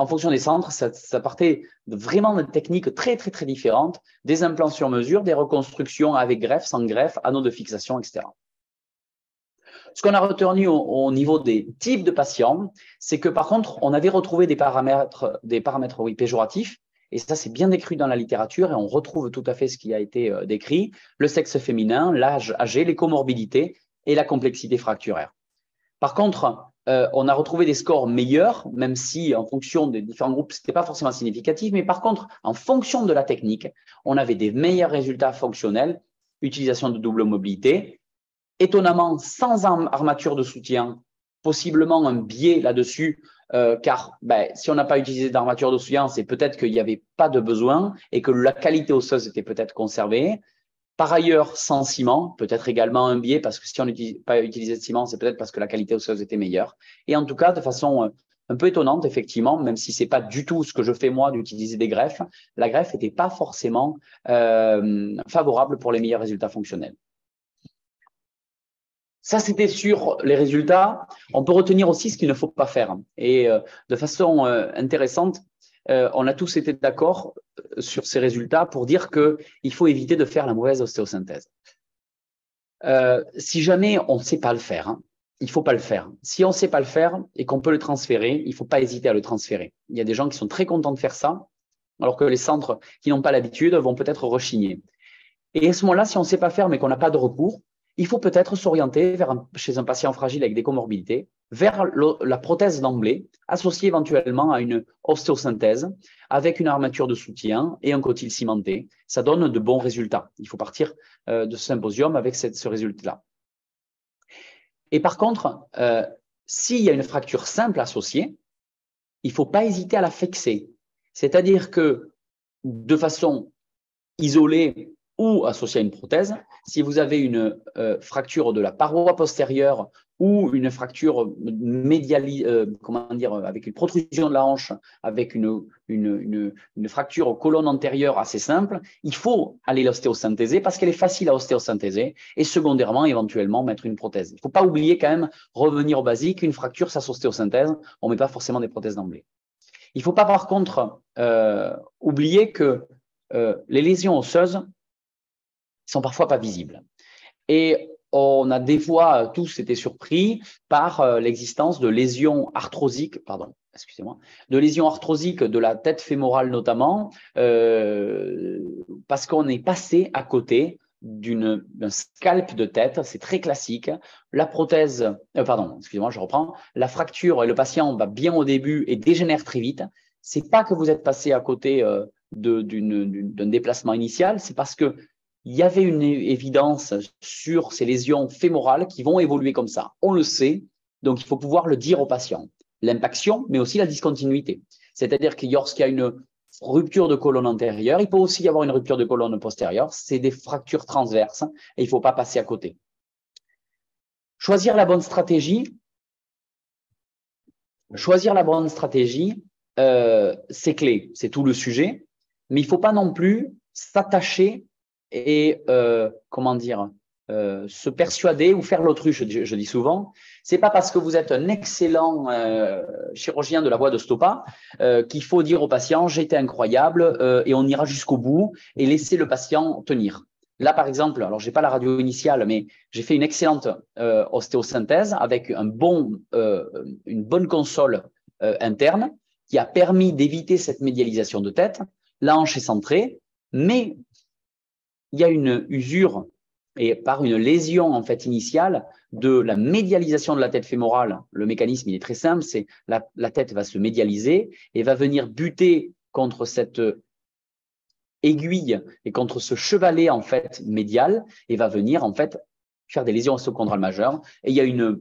[SPEAKER 2] en fonction des centres, ça partait vraiment de techniques très, très, très différentes, des implants sur mesure, des reconstructions avec greffe, sans greffe, anneaux de fixation, etc. Ce qu'on a retenu au niveau des types de patients, c'est que par contre, on avait retrouvé des paramètres oui, péjoratifs, et ça, c'est bien décrit dans la littérature, et on retrouve tout à fait ce qui a été décrit, le sexe féminin, l'âge âgé, les comorbidités et la complexité fracturaire. Par contre, on a retrouvé des scores meilleurs, même si en fonction des différents groupes, ce n'était pas forcément significatif, mais par contre, en fonction de la technique, on avait des meilleurs résultats fonctionnels, utilisation de double mobilité, étonnamment sans armature de soutien, possiblement un biais là-dessus, car si on n'a pas utilisé d'armature de soutien, c'est peut-être qu'il n'y avait pas de besoin et que la qualité osseuse était peut-être conservée. Par ailleurs, sans ciment, peut-être également un biais, parce que si on n'utilise pas utilisé de ciment, c'est peut-être parce que la qualité osseuse était meilleure. Et en tout cas, de façon un peu étonnante, effectivement, même si ce n'est pas du tout ce que je fais moi d'utiliser des greffes, la greffe n'était pas forcément favorable pour les meilleurs résultats fonctionnels. Ça, c'était sur les résultats. On peut retenir aussi ce qu'il ne faut pas faire. Et de façon intéressante, on a tous été d'accord sur ces résultats pour dire qu'il faut éviter de faire la mauvaise ostéosynthèse. Si jamais on ne sait pas le faire, il ne faut pas le faire. Si on ne sait pas le faire et qu'on peut le transférer, il ne faut pas hésiter à le transférer. Il y a des gens qui sont très contents de faire ça, alors que les centres qui n'ont pas l'habitude vont peut-être rechigner. Et à ce moment-là, si on ne sait pas faire mais qu'on n'a pas de recours, il faut peut-être s'orienter chez un patient fragile avec des comorbidités vers la prothèse d'emblée, associée éventuellement à une ostéosynthèse avec une armature de soutien et un cotyle cimenté. Ça donne de bons résultats. Il faut partir de ce symposium avec ce résultat-là. Et par contre, s'il y a une fracture simple associée, il ne faut pas hésiter à la fixer. C'est-à-dire que de façon isolée, ou associé à une prothèse, si vous avez une fracture de la paroi postérieure ou une fracture médiale, avec une protrusion de la hanche, avec une fracture aux colonnes antérieures assez simple, il faut aller l'ostéosynthèser parce qu'elle est facile à ostéosynthèser et secondairement, éventuellement, mettre une prothèse. Il ne faut pas oublier quand même, revenir au basique, une fracture, ça s'ostéosynthèse, on ne met pas forcément des prothèses d'emblée. Il ne faut pas par contre oublier que les lésions osseuses sont parfois pas visibles. Et on a des fois tous été surpris par l'existence de lésions arthrosiques, de lésions arthrosiques de la tête fémorale notamment, parce qu'on est passé à côté d'un scalp de tête, c'est très classique. La prothèse, je reprends. La fracture et le patient va bien au début et dégénère très vite. C'est pas que vous êtes passé à côté d'un déplacement initial, c'est parce que il y avait une évidence sur ces lésions fémorales qui vont évoluer comme ça. On le sait, donc il faut pouvoir le dire aux patients. L'impaction, mais aussi la discontinuité. C'est-à-dire que lorsqu'il y a une rupture de colonne antérieure, il peut aussi y avoir une rupture de colonne postérieure. C'est des fractures transverses et il ne faut pas passer à côté. Choisir la bonne stratégie. C'est clé, c'est tout le sujet. Mais il ne faut pas non plus s'attacher et se persuader ou faire l'autruche, je dis souvent. C'est pas parce que vous êtes un excellent chirurgien de la voie de Stoppa qu'il faut dire au patient j'ai été incroyable et on ira jusqu'au bout et laisser le patient tenir. Là, par exemple, alors j'ai pas la radio initiale, mais j'ai fait une excellente ostéosynthèse avec une bonne console interne qui a permis d'éviter cette médialisation de tête. La hanche est centrée, mais il y a une usure et par une lésion en fait initiale de la médialisation de la tête fémorale. Le mécanisme, il est très simple, c'est la tête va se médialiser et va venir buter contre cette aiguille et contre ce chevalet en fait médial et va venir en fait faire des lésions osteochondrales majeures. Et il y a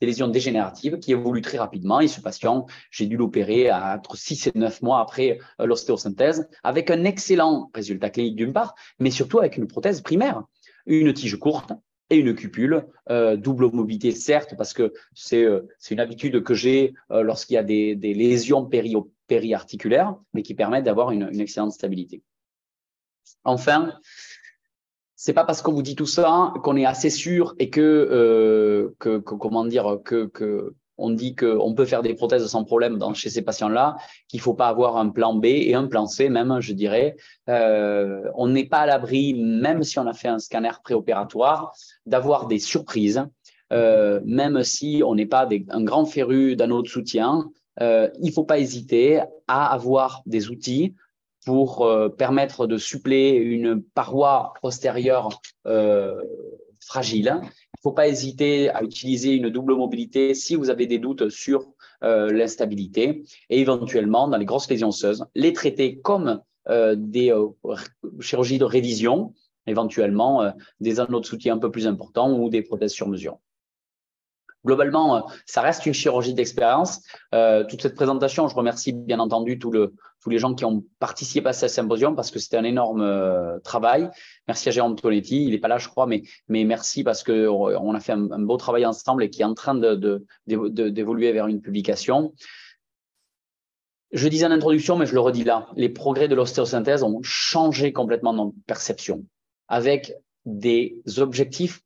[SPEAKER 2] des lésions dégénératives qui évoluent très rapidement. Et ce patient, j'ai dû l'opérer entre 6 et 9 mois après l'ostéosynthèse, avec un excellent résultat clinique d'une part, mais surtout avec une prothèse primaire, une tige courte et une cupule, double mobilité certes, parce que c'est une habitude que j'ai lorsqu'il y a des lésions périarticulaires, mais qui permettent d'avoir une excellente stabilité. Enfin, c'est pas parce qu'on vous dit tout ça qu'on est assez sûr et que on dit qu'on peut faire des prothèses sans problème chez ces patients-là, qu'il ne faut pas avoir un plan B et un plan C même, je dirais. On n'est pas à l'abri, même si on a fait un scanner préopératoire, d'avoir des surprises, même si on n'est pas un grand féru d'anneaux de soutien. Il ne faut pas hésiter à avoir des outils pour permettre de suppléer une paroi postérieure fragile. Il ne faut pas hésiter à utiliser une double mobilité si vous avez des doutes sur l'instabilité et éventuellement, dans les grosses lésions osseuses, les traiter comme des chirurgies de révision, éventuellement des anneaux de soutien un peu plus importants ou des prothèses sur mesure. Globalement, ça reste une chirurgie d'expérience. Toute cette présentation, je remercie bien entendu tous les gens qui ont participé à ce symposium parce que c'était un énorme travail. Merci à Jérôme Tonetti, il n'est pas là je crois, mais merci parce qu'on a fait un beau travail ensemble et qui est en train d'évoluer vers une publication. Je disais en introduction, mais je le redis là, les progrès de l'ostéosynthèse ont changé complètement notre perception avec des objectifs,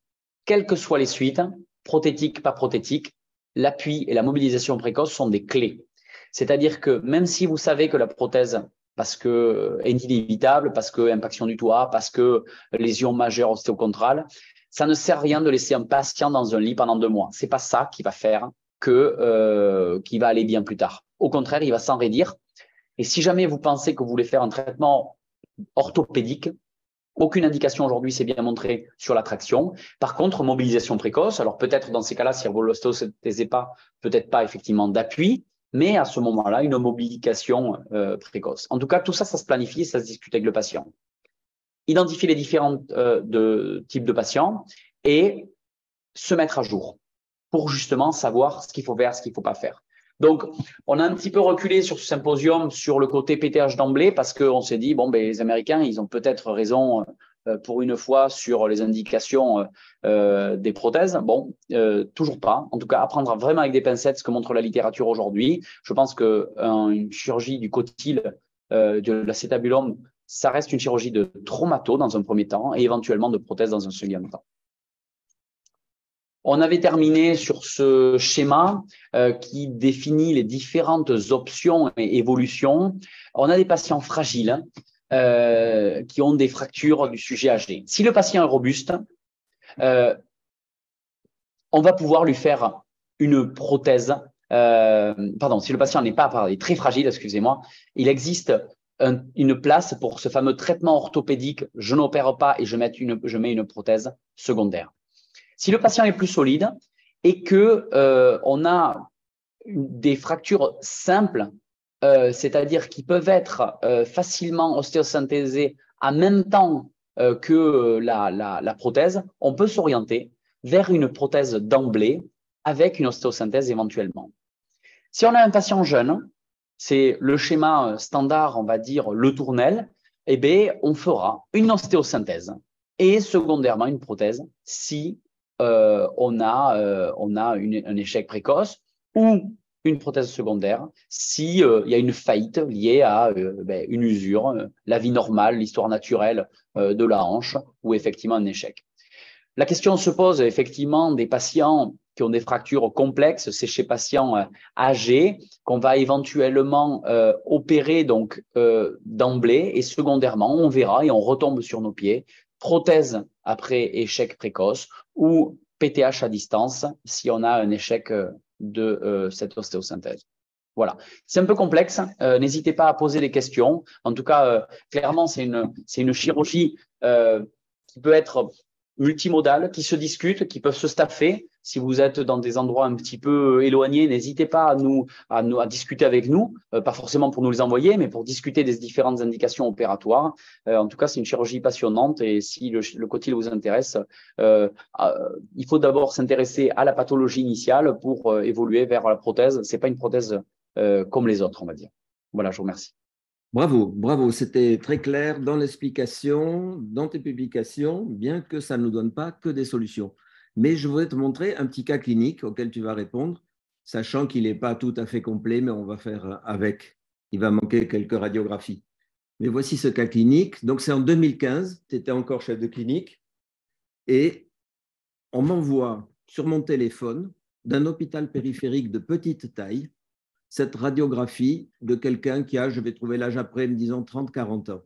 [SPEAKER 2] quelles que soient les suites, prothétique, pas prothétique, l'appui et la mobilisation précoce sont des clés. C'est-à-dire que même si vous savez que la prothèse, parce que est inévitable, parce que impaction du toit, parce que lésion majeure ostéochondrale, ça ne sert à rien de laisser un patient dans un lit pendant 2 mois. C'est pas ça qui va faire qu'il va aller bien plus tard. Au contraire, il va s'enraidir. Et si jamais vous pensez que vous voulez faire un traitement orthopédique, aucune indication aujourd'hui s'est bien montrée sur la traction. Par contre, mobilisation précoce. Alors peut-être dans ces cas-là, si vous l'ostéosynthésez pas, peut-être pas effectivement d'appui, mais à ce moment-là, une mobilisation précoce. En tout cas, tout ça, ça se planifie et ça se discute avec le patient. Identifier les différents types de patients et se mettre à jour pour justement savoir ce qu'il faut faire, ce qu'il ne faut pas faire. Donc, on a un petit peu reculé sur ce symposium sur le côté PTH d'emblée parce qu'on s'est dit, bon, ben, les Américains, ils ont peut-être raison pour une fois sur les indications des prothèses. Bon, toujours pas. En tout cas, apprendre vraiment avec des pincettes ce que montre la littérature aujourd'hui. Je pense qu'une chirurgie du cotyle, de l'acétabulum, ça reste une chirurgie de traumato dans un premier temps et éventuellement de prothèse dans un second temps. On avait terminé sur ce schéma qui définit les différentes options et évolutions. On a des patients fragiles qui ont des fractures du sujet âgé. Si le patient est robuste, on va pouvoir lui faire une prothèse. Si le patient n'est pas très fragile, excusez-moi, il existe une place pour ce fameux traitement orthopédique. Je n'opère pas et je mets une prothèse secondaire. Si le patient est plus solide et que on a des fractures simples, c'est-à-dire qui peuvent être facilement ostéosynthésées en même temps que la prothèse, on peut s'orienter vers une prothèse d'emblée avec une ostéosynthèse éventuellement. Si on a un patient jeune, c'est le schéma standard, on va dire le tournel, eh bien, on fera une ostéosynthèse et secondairement une prothèse si on a un échec précoce ou une prothèse secondaire si il y a une faillite liée à une usure, la vie normale, l'histoire naturelle de la hanche ou effectivement un échec. La question se pose effectivement des patients qui ont des fractures complexes, c'est chez patients âgés qu'on va éventuellement opérer donc d'emblée et secondairement, on verra et on retombe sur nos pieds. Prothèse après échec précoce ou PTH à distance si on a un échec de cette ostéosynthèse. Voilà, c'est un peu complexe. N'hésitez pas à poser des questions. En tout cas, clairement, c'est une chirurgie qui peut être multimodales qui se discutent, qui peuvent se staffer. Si vous êtes dans des endroits un petit peu éloignés, n'hésitez pas à discuter avec nous, pas forcément pour nous les envoyer, mais pour discuter des différentes indications opératoires. En tout cas, c'est une chirurgie passionnante et si le cotyle vous intéresse, il faut d'abord s'intéresser à la pathologie initiale pour évoluer vers la prothèse. C'est pas une prothèse comme les autres, on va dire. Voilà, je vous remercie.
[SPEAKER 1] Bravo, bravo, c'était très clair dans l'explication, dans tes publications, bien que ça ne nous donne pas que des solutions. Mais je voudrais te montrer un petit cas clinique auquel tu vas répondre, sachant qu'il n'est pas tout à fait complet, mais on va faire avec. Il va manquer quelques radiographies. Mais voici ce cas clinique. Donc, c'est en 2015, tu étais encore chef de clinique, et on m'envoie sur mon téléphone d'un hôpital périphérique de petite taille cette radiographie de quelqu'un qui a, je vais trouver l'âge après, disons 30-40 ans.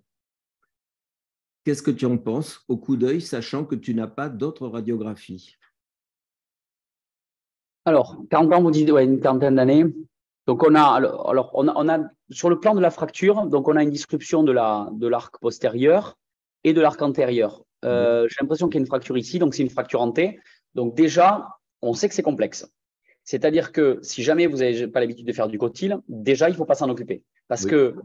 [SPEAKER 1] Qu'est-ce que tu en penses au coup d'œil, sachant que tu n'as pas d'autres radiographies?
[SPEAKER 2] Alors, 40 ans, vous dites, ouais, une quarantaine d'années. Donc, on a, sur le plan de la fracture, donc on a une disruption de l'arc postérieur et de l'arc antérieur. J'ai l'impression qu'il y a une fracture ici, donc c'est une fracture en T. Donc, déjà, on sait que c'est complexe. C'est-à-dire que si jamais vous n'avez pas l'habitude de faire du cotyle, déjà, il ne faut pas s'en occuper. Parce que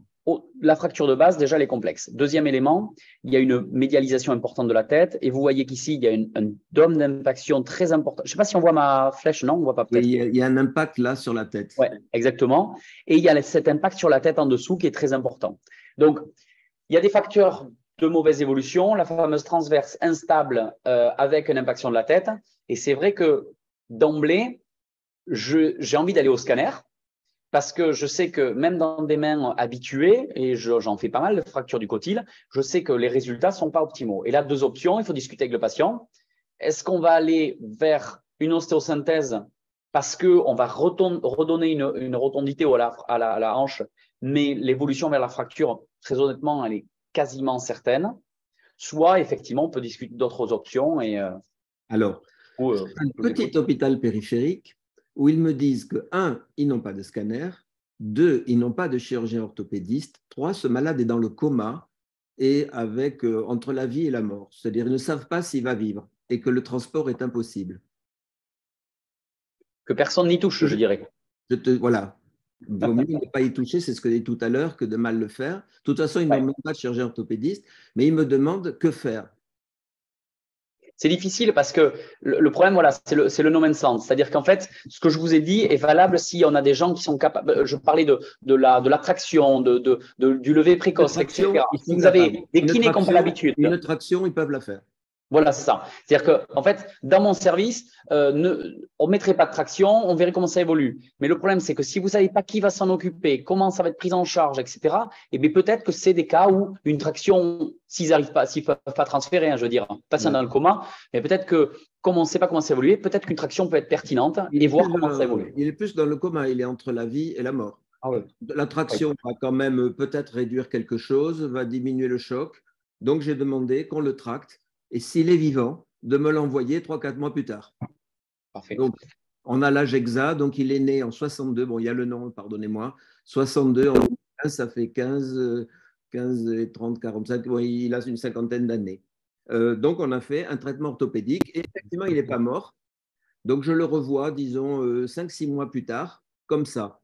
[SPEAKER 2] la fracture de base, déjà, elle est complexe. Deuxième élément, il y a une médialisation importante de la tête. Et vous voyez qu'ici, il y a un dôme d'impaction très important. Je ne sais pas si on voit ma flèche, non? On ne voit pas peut-être.
[SPEAKER 1] Oui, il y a un impact là sur la tête.
[SPEAKER 2] Oui, exactement. Et il y a cet impact sur la tête en dessous qui est très important. Donc, il y a des facteurs de mauvaise évolution, la fameuse transverse instable avec une impaction de la tête. Et c'est vrai que d'emblée, j'ai envie d'aller au scanner parce que je sais que même dans des mains habituées, et j'en fais pas mal de fractures du cotyle, je sais que les résultats ne sont pas optimaux. Et là, deux options, il faut discuter avec le patient. Est-ce qu'on va aller vers une ostéosynthèse parce qu'on va redonner une rotondité à la hanche, mais l'évolution vers la fracture, très honnêtement, elle est quasiment certaine. Soit, effectivement, on peut discuter d'autres options.
[SPEAKER 1] Alors, un petit hôpital périphérique où ils me disent que, 1, ils n'ont pas de scanner, 2, ils n'ont pas de chirurgien orthopédiste, 3, ce malade est dans le coma et avec entre la vie et la mort. C'est-à-dire qu'ils ne savent pas s'il va vivre et que le transport est impossible.
[SPEAKER 2] Que personne n'y touche, je dirais.
[SPEAKER 1] Voilà. Il vaut mieux ne pas y toucher, c'est ce que j'ai dit tout à l'heure, que de mal le faire. De toute façon, ils n'ont même pas de chirurgien orthopédiste, mais ils me demandent que faire.
[SPEAKER 2] C'est difficile parce que le problème, voilà, c'est le no man's land. C'est-à-dire qu'en fait, ce que je vous ai dit est valable si on a des gens qui sont capables. Je parlais de la traction, du lever précoce, etc. Si vous avez des kinés qui n'ont pas l'habitude.
[SPEAKER 1] Une traction, ils peuvent la faire.
[SPEAKER 2] Voilà, c'est ça. C'est-à-dire que, en fait, dans mon service, on ne mettrait pas de traction, on verrait comment ça évolue. Mais le problème, c'est que si vous ne savez pas qui va s'en occuper, comment ça va être pris en charge, etc., eh bien, peut-être que c'est des cas où une traction, s'ils ne peuvent pas transférer, je veux dire, patient dans le coma, mais peut-être que, comme on ne sait pas comment ça évolue, peut-être qu'une traction peut être pertinente et voir comment ça évolue.
[SPEAKER 1] Il est plus dans le coma, il est entre la vie et la mort. Ah ouais. La traction va quand même peut-être réduire quelque chose, va diminuer le choc. Donc, j'ai demandé qu'on le tracte. Et s'il est vivant, de me l'envoyer 3-4 mois plus tard.
[SPEAKER 2] Parfait.
[SPEAKER 1] Donc, on a l'âge exact, donc il est né en 62, bon, il y a le nom, pardonnez-moi, 62, en 15, ça fait 15 et 30, 45, bon, il a une cinquantaine d'années. Donc, on a fait un traitement orthopédique et effectivement, il n'est pas mort. Donc, je le revois, disons, 5-6 mois plus tard, comme ça.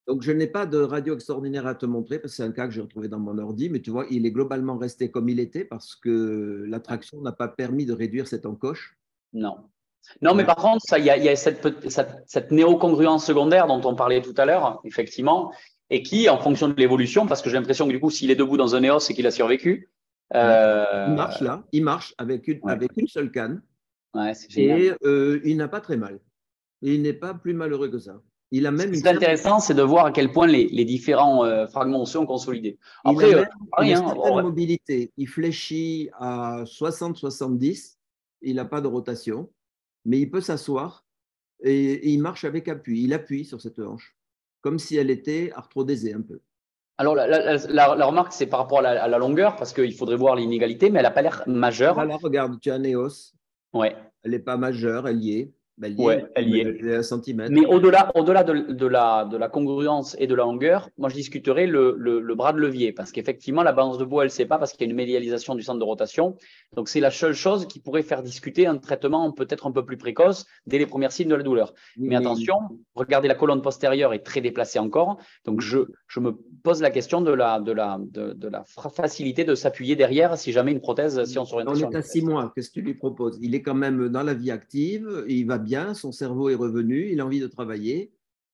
[SPEAKER 1] Donc, je n'ai pas de radio extraordinaire à te montrer parce que c'est un cas que j'ai retrouvé dans mon ordi, mais tu vois, il est globalement resté comme il était parce que la traction n'a pas permis de réduire cette encoche.
[SPEAKER 2] Non. Non, mais par contre, il y a cette néocongruence secondaire dont on parlait tout à l'heure, effectivement, et qui, en fonction de l'évolution, parce que j'ai l'impression que du coup, s'il est debout dans un néos, c'est qu'il a survécu.
[SPEAKER 1] Il marche là, il marche avec une seule canne.
[SPEAKER 2] Ouais, c'est génial.
[SPEAKER 1] Et il n'a pas très mal. Il n'est pas plus malheureux que ça. Il a même
[SPEAKER 2] Ce qui est intéressant, c'est de voir à quel point les différents fragments sont consolidés. Après,
[SPEAKER 1] il a une certaine mobilité. Il fléchit à 60-70. Il n'a pas de rotation, mais il peut s'asseoir et il marche avec appui. Il appuie sur cette hanche, comme si elle était arthrodésée un peu.
[SPEAKER 2] Alors, la remarque, c'est par rapport à la longueur, parce qu'il faudrait voir l'inégalité, mais elle n'a pas l'air majeure.
[SPEAKER 1] Voilà, regarde, tu as un néos.
[SPEAKER 2] Ouais.
[SPEAKER 1] Elle n'est pas majeure, elle y est.
[SPEAKER 2] Elle y est.
[SPEAKER 1] Elle est 1 centimètre.
[SPEAKER 2] Mais au-delà de la congruence et de la longueur, moi, je discuterais le bras de levier parce qu'effectivement, la balance de bois, elle ne sait pas parce qu'il y a une médialisation du centre de rotation. Donc, c'est la seule chose qui pourrait faire discuter un traitement peut-être un peu plus précoce dès les premiers signes de la douleur. Mais attention, regardez, la colonne postérieure est très déplacée encore. Donc, je me pose la question de la facilité de s'appuyer derrière si jamais une prothèse, si on s'oriente.
[SPEAKER 1] On est à 6 mois, qu'est-ce que tu lui proposes? Il est quand même dans la vie active, il va bien, son cerveau est revenu, il a envie de travailler.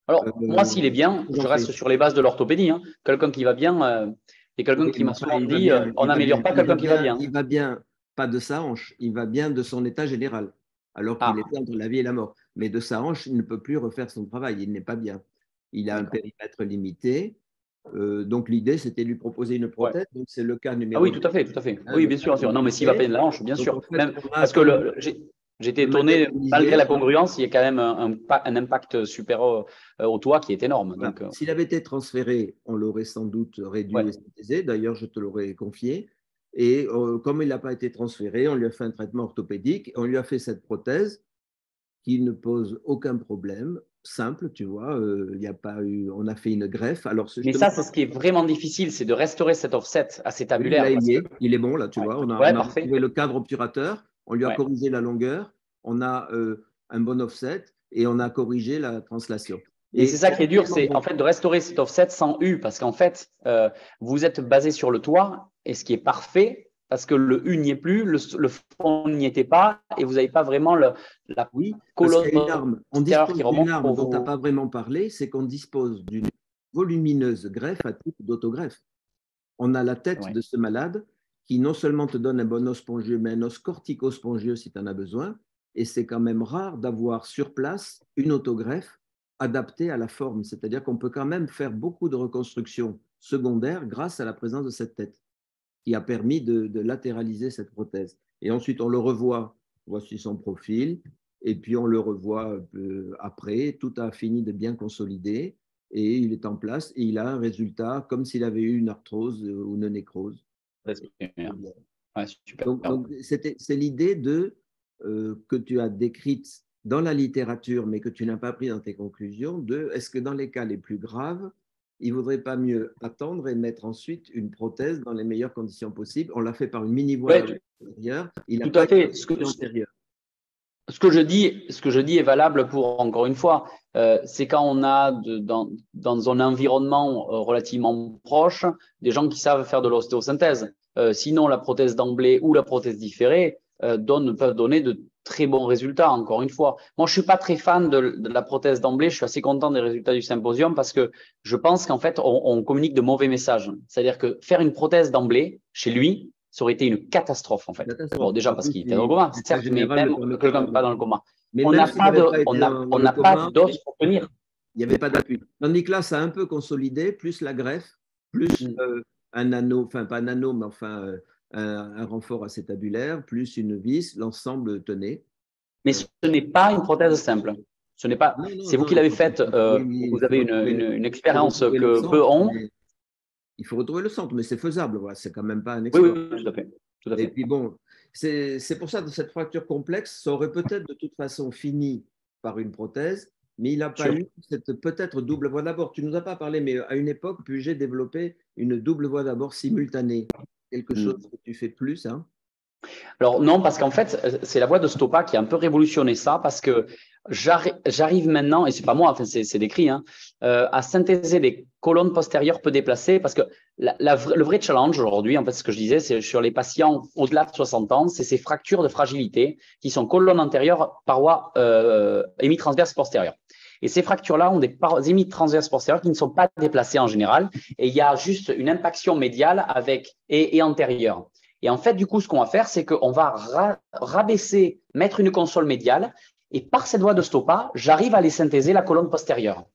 [SPEAKER 2] Alors, moi, s'il est bien, je reste sur les bases de l'orthopédie. Hein. Quelqu'un qui va bien, et quelqu'un qui m'a souvent dit, on n'améliore pas quelqu'un qui va bien.
[SPEAKER 1] Il va bien, pas de sa hanche, il va bien de son état général, alors qu'il est entre la vie et la mort. Mais de sa hanche, il ne peut plus refaire son travail, il n'est pas bien. Il a un périmètre limité. Donc, l'idée, c'était de lui proposer une prothèse. Donc, c'est le cas numéro 1.
[SPEAKER 2] Ah oui, tout à fait, tout à fait. Oui, bien sûr, bien sûr. Non, mais s'il va payer de la hanche, bien sûr. Même, parce que J'étais étonné, malgré la congruence, il y a quand même un impact supérieur au toit qui est énorme.
[SPEAKER 1] Voilà.
[SPEAKER 2] Donc,
[SPEAKER 1] s'il avait été transféré, on l'aurait sans doute réduit
[SPEAKER 2] ouais.
[SPEAKER 1] et synthétisé. D'ailleurs, je te l'aurais confié. Et comme il n'a pas été transféré, on lui a fait un traitement orthopédique. On lui a fait cette prothèse qui ne pose aucun problème, simple, tu vois. Il y a pas eu, on a fait une greffe. Alors,
[SPEAKER 2] Mais ça, c'est ce qui est vraiment difficile, c'est de restaurer cet offset
[SPEAKER 1] oui,
[SPEAKER 2] acétabulaire.
[SPEAKER 1] là, il est bon, là, tu
[SPEAKER 2] Ouais,
[SPEAKER 1] vois. On
[SPEAKER 2] ouais,
[SPEAKER 1] a
[SPEAKER 2] parfait.
[SPEAKER 1] retrouvé le cadre obturateur, on lui a
[SPEAKER 2] Ouais.
[SPEAKER 1] corrigé la longueur, on a un bon offset et on a corrigé la translation.
[SPEAKER 2] Mais c'est
[SPEAKER 1] Et
[SPEAKER 2] ça qui est dur, c'est
[SPEAKER 1] bon.
[SPEAKER 2] en fait de restaurer cet offset sans U, parce qu'en fait, vous êtes basé sur le toit, et ce qui est parfait, parce que le U n'y est plus, le fond n'y était pas, et vous n'avez pas vraiment la
[SPEAKER 1] Oui, parce
[SPEAKER 2] colonne
[SPEAKER 1] qu'il y a une arme. On
[SPEAKER 2] postérieure qui
[SPEAKER 1] dispose d'une
[SPEAKER 2] remonte
[SPEAKER 1] arme
[SPEAKER 2] pour
[SPEAKER 1] dont tu n'as
[SPEAKER 2] vous.
[SPEAKER 1] pas vraiment parlé, c'est qu'on dispose d'une volumineuse greffe à type d'autogreffe. On a la tête
[SPEAKER 2] Ouais.
[SPEAKER 1] de ce malade qui non seulement te donne un bon os spongieux, mais un os cortico-spongieux si tu en as besoin. Et c'est quand même rare d'avoir sur place une autogreffe adaptée à la forme. C'est-à-dire qu'on peut quand même faire beaucoup de reconstructions secondaires grâce à la présence de cette tête qui a permis de latéraliser cette prothèse. Et ensuite, on le revoit, voici son profil, et puis on le revoit après, tout a fini de bien consolider, et il est en place, et il a un résultat comme s'il avait eu une arthrose ou une nécrose.
[SPEAKER 2] Ouais, super.
[SPEAKER 1] Donc c'est l'idée que tu as décrite dans la littérature, mais que tu n'as pas pris dans tes conclusions, de est-ce que dans les cas les plus graves, il ne vaudrait pas mieux attendre et mettre ensuite une prothèse dans les meilleures conditions possibles. On l'a fait par une mini-voile
[SPEAKER 2] Ouais,
[SPEAKER 1] antérieure. Il n'a
[SPEAKER 2] tout
[SPEAKER 1] pas
[SPEAKER 2] à fait.
[SPEAKER 1] été antérieur.
[SPEAKER 2] Ce que je dis est valable pour, encore une fois, c'est quand on a dans un environnement relativement proche des gens qui savent faire de l'ostéosynthèse. Sinon, la prothèse d'emblée ou la prothèse différée peuvent donner de très bons résultats, encore une fois. Moi, je suis pas très fan de la prothèse d'emblée. Je suis assez content des résultats du symposium parce que je pense qu'en fait, on communique de mauvais messages. C'est-à-dire que faire une prothèse d'emblée chez lui, ça aurait été une catastrophe, en fait. Bon, déjà
[SPEAKER 1] En
[SPEAKER 2] parce
[SPEAKER 1] plus,
[SPEAKER 2] qu'il était dans le coma,
[SPEAKER 1] l'état
[SPEAKER 2] certes, mais
[SPEAKER 1] général ne
[SPEAKER 2] même
[SPEAKER 1] permettait
[SPEAKER 2] quelqu'un
[SPEAKER 1] pas
[SPEAKER 2] qui n'est pas dans le coma.
[SPEAKER 1] Mais
[SPEAKER 2] On
[SPEAKER 1] même
[SPEAKER 2] n'a
[SPEAKER 1] s'il
[SPEAKER 2] pas
[SPEAKER 1] n'avait
[SPEAKER 2] de,
[SPEAKER 1] pas été dans
[SPEAKER 2] on
[SPEAKER 1] le
[SPEAKER 2] n'a pas
[SPEAKER 1] coma,
[SPEAKER 2] d'os pour tenir.
[SPEAKER 1] il n'y avait pas d'appui. Tandis que là, ça a un peu consolidé, plus la greffe, plus un anneau, enfin pas un anneau, mais enfin un renfort acétabulaire, plus une vis, l'ensemble tenait.
[SPEAKER 2] Mais ce n'est pas une prothèse simple. Ce n'est pas.
[SPEAKER 1] Non,
[SPEAKER 2] C'est vous
[SPEAKER 1] non,
[SPEAKER 2] qui l'avez faite.
[SPEAKER 1] il
[SPEAKER 2] Vous
[SPEAKER 1] faut
[SPEAKER 2] avez
[SPEAKER 1] retrouver,
[SPEAKER 2] une
[SPEAKER 1] il faut
[SPEAKER 2] expérience
[SPEAKER 1] retrouver le
[SPEAKER 2] que peu
[SPEAKER 1] centre,
[SPEAKER 2] ont.
[SPEAKER 1] il faut retrouver le centre, mais c'est faisable, voilà, c'est quand même pas un
[SPEAKER 2] Oui,
[SPEAKER 1] exploit.
[SPEAKER 2] oui, tout à fait. Tout à
[SPEAKER 1] Et
[SPEAKER 2] fait.
[SPEAKER 1] puis bon, c'est pour ça que cette fracture complexe, ça aurait peut-être de toute façon fini par une prothèse, mais il n'a pas
[SPEAKER 2] Sûr.
[SPEAKER 1] eu cette peut-être double voie d'abord. Tu ne nous as pas parlé, mais à une époque, Puget développé une double voie d'abord simultanée. Quelque chose que tu fais plus, hein?
[SPEAKER 2] Alors non, parce qu'en fait, c'est la voie de Stopa qui a un peu révolutionné ça, parce que j'arrive maintenant, et c'est pas moi, enfin c'est décrit, hein, à synthétiser des colonnes postérieures peu déplacées, parce que le vrai challenge aujourd'hui, en fait, ce que je disais, c'est sur les patients au-delà de 60 ans, c'est ces fractures de fragilité qui sont colonne antérieure, paroi hémitransverse postérieure. Et ces fractures-là ont des hémitransverses postérieures qui ne sont pas déplacées en général, et il y a juste une impaction médiale avec et antérieure. Et en fait, du coup, ce qu'on va faire, c'est qu'on va rabaisser, mettre une console médiale, et par cette voie de Stopa, j'arrive à les synthéser la colonne postérieure.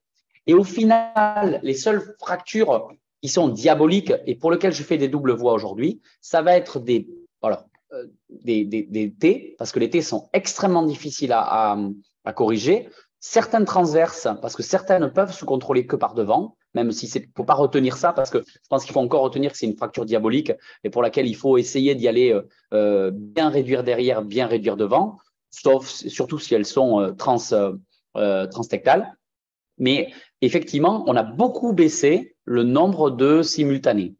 [SPEAKER 2] Et au final, les seules fractures qui sont diaboliques et pour lesquelles je fais des doubles voies aujourd'hui, ça va être des T, parce que les T sont extrêmement difficiles à corriger. Certaines transverses, parce que certaines peuvent se contrôler que par devant, même si il ne faut pas retenir ça, parce que je pense qu'il faut encore retenir que c'est une fracture diabolique et pour laquelle il faut essayer d'y aller bien réduire derrière, bien réduire devant, sauf surtout si elles sont transtectales. Mais effectivement, on a beaucoup baissé le nombre de simultanés.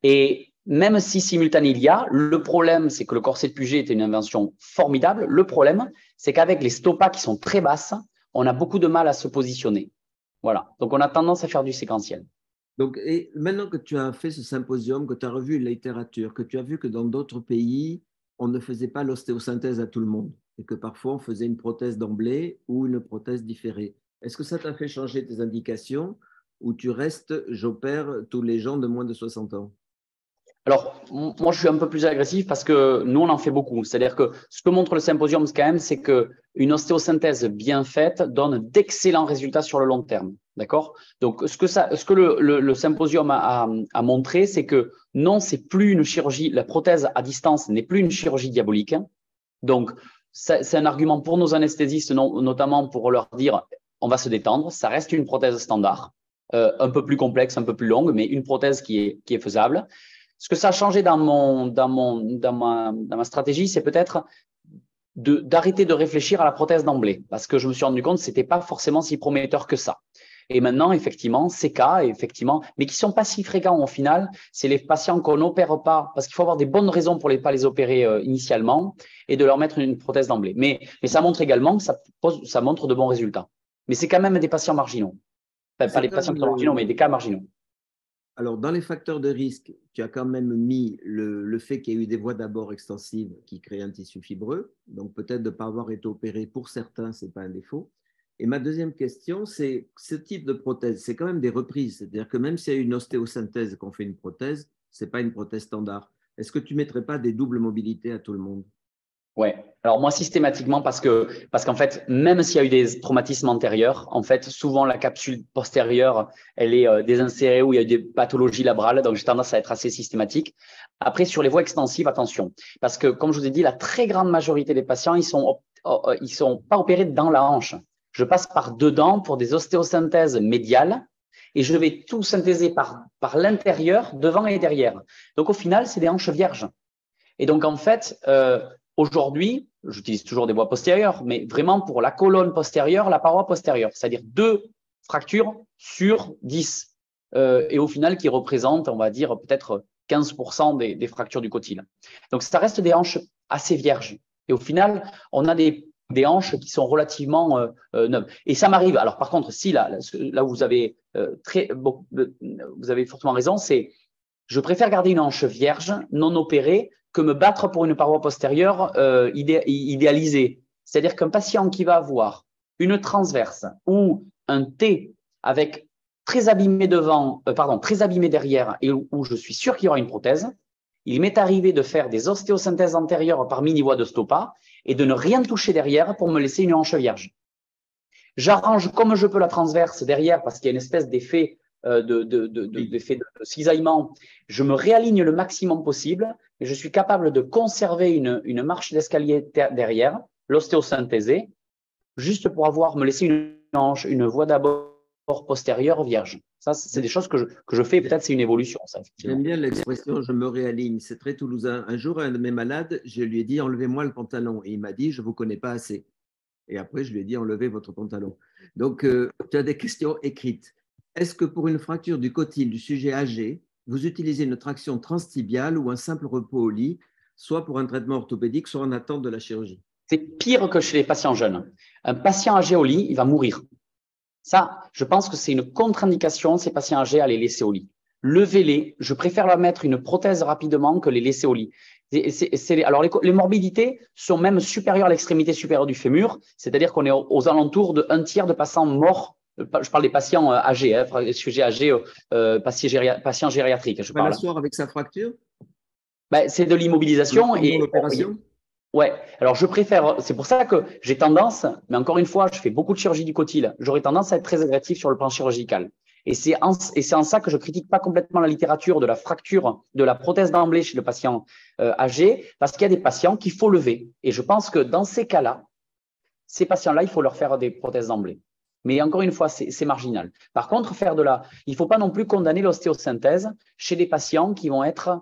[SPEAKER 2] Et même si simultané il y a, le problème, c'est que le corset de Puget était une invention formidable. Le problème, c'est qu'avec les Stopa qui sont très basses, on a beaucoup de mal à se positionner. Voilà. Donc, on a tendance à faire du séquentiel.
[SPEAKER 1] Donc, et maintenant que tu as fait ce symposium, que tu as revu la littérature, que tu as vu que dans d'autres pays, on ne faisait pas l'ostéosynthèse à tout le monde et que parfois on faisait une prothèse d'emblée ou une prothèse différée. Est-ce que ça t'a fait changer tes indications ou tu restes, j'opère tous les gens de moins de 60 ans?
[SPEAKER 2] Alors, moi, je suis un peu plus agressif parce que nous, on en fait beaucoup. C'est-à-dire que ce que montre le symposium, quand même, c'est qu'une ostéosynthèse bien faite donne d'excellents résultats sur le long terme. D'accord? Donc, ce que le symposium a montré, c'est que non, c'est plus une chirurgie, la prothèse à distance n'est plus une chirurgie diabolique. Donc, c'est un argument pour nos anesthésistes, notamment pour leur dire on va se détendre. Ça reste une prothèse standard, un peu plus complexe, un peu plus longue, mais une prothèse qui est faisable. Ce que ça a changé dans ma stratégie, c'est peut-être d'arrêter de réfléchir à la prothèse d'emblée, parce que je me suis rendu compte que ce n'était pas forcément si prometteur que ça. Et maintenant, effectivement, ces cas, effectivement, mais qui sont pas si fréquents au final, c'est les patients qu'on n'opère pas, parce qu'il faut avoir des bonnes raisons pour pas les opérer initialement et de leur mettre une prothèse d'emblée. Mais ça montre également que ça montre de bons résultats. Mais c'est quand même des patients marginaux. Enfin, pas les patients qui sont marginaux, mais des cas marginaux.
[SPEAKER 1] Alors, dans les facteurs de risque, tu as quand même mis le fait qu'il y ait eu des voies d'abord extensives qui créent un tissu fibreux. Donc, peut-être de ne pas avoir été opéré pour certains, ce n'est pas un défaut. Et ma deuxième question, c'est ce type de prothèse, c'est quand même des reprises. C'est-à-dire que même s'il y a une ostéosynthèse qu'on fait une prothèse, ce n'est pas une prothèse standard. Est-ce que tu ne mettrais pas des doubles mobilités à tout le monde?
[SPEAKER 2] Ouais. Alors moi systématiquement parce qu'en fait même s'il y a eu des traumatismes antérieurs, en fait souvent la capsule postérieure elle est désinsérée ou il y a eu des pathologies labrales, donc j'ai tendance à être assez systématique. Après sur les voies extensives, attention, parce que comme je vous ai dit, la très grande majorité des patients ils sont pas opérés dans la hanche. Je passe par dedans pour des ostéosynthèses médiales et je vais tout synthéser par l'intérieur, devant et derrière. Donc au final c'est des hanches vierges. Et donc en fait aujourd'hui, j'utilise toujours des voies postérieures, mais vraiment pour la colonne postérieure, la paroi postérieure, c'est-à-dire 2 fractures sur 10. Et au final, qui représentent, on va dire, peut-être 15% des fractures du cotyle. Donc, ça reste des hanches assez vierges. Et au final, on a des hanches qui sont relativement neuves. Et ça m'arrive. Alors, par contre, si là où vous avez vous avez fortement raison, c'est je préfère garder une hanche vierge, non opérée, que me battre pour une paroi postérieure idéalisée. C'est-à-dire qu'un patient qui va avoir une transverse ou un T avec très abîmé devant, très abîmé derrière et où je suis sûr qu'il y aura une prothèse, il m'est arrivé de faire des ostéosynthèses antérieures par mini-voie de Stoppa et de ne rien toucher derrière pour me laisser une hanche vierge. J'arrange comme je peux la transverse derrière parce qu'il y a une espèce d'effet d'effet de cisaillement. Je me réaligne le maximum possible et je suis capable de conserver une marche d'escalier derrière, l'ostéosynthèse, juste pour me laisser une hanche, une voie d'abord postérieure vierge. Ça, c'est des choses que je fais. Peut-être c'est une évolution.
[SPEAKER 1] J'aime bien l'expression « je me réaligne ». C'est très toulousain. Un jour, un de mes malades, je lui ai dit « enlevez-moi le pantalon ». Et il m'a dit « je ne vous connais pas assez ». Et après, je lui ai dit « enlevez votre pantalon ». Donc, tu as des questions écrites. Est-ce que pour une fracture du cotyle du sujet âgé, vous utilisez une traction transtibiale ou un simple repos au lit, soit pour un traitement orthopédique, soit en attente de la chirurgie?
[SPEAKER 2] C'est pire que chez les patients jeunes. Un patient âgé au lit, il va mourir. Ça, je pense que c'est une contre-indication, ces patients âgés, à les laisser au lit. Levez-les. Je préfère leur mettre une prothèse rapidement que les laisser au lit. Alors, les morbidités sont même supérieures à l'extrémité supérieure du fémur, c'est-à-dire qu'on est aux alentours de 1/3 de patients morts. Je parle des patients âgés, sujets âgés, patients gériatriques. Je parle.
[SPEAKER 1] L'asseoir avec sa fracture?
[SPEAKER 2] C'est de l'immobilisation.
[SPEAKER 1] Et l'opération?
[SPEAKER 2] Ouais, alors je préfère, c'est pour ça que j'ai tendance, mais encore une fois, je fais beaucoup de chirurgie du cotyle, j'aurais tendance à être très agressif sur le plan chirurgical. Et c'est en ça que je critique pas complètement la littérature de la fracture, de la prothèse d'emblée chez le patient âgé, parce qu'il y a des patients qu'il faut lever. Et je pense que dans ces cas-là, ces patients-là, il faut leur faire des prothèses d'emblée. Mais encore une fois, c'est marginal. Par contre, il ne faut pas non plus condamner l'ostéosynthèse chez des patients qui vont être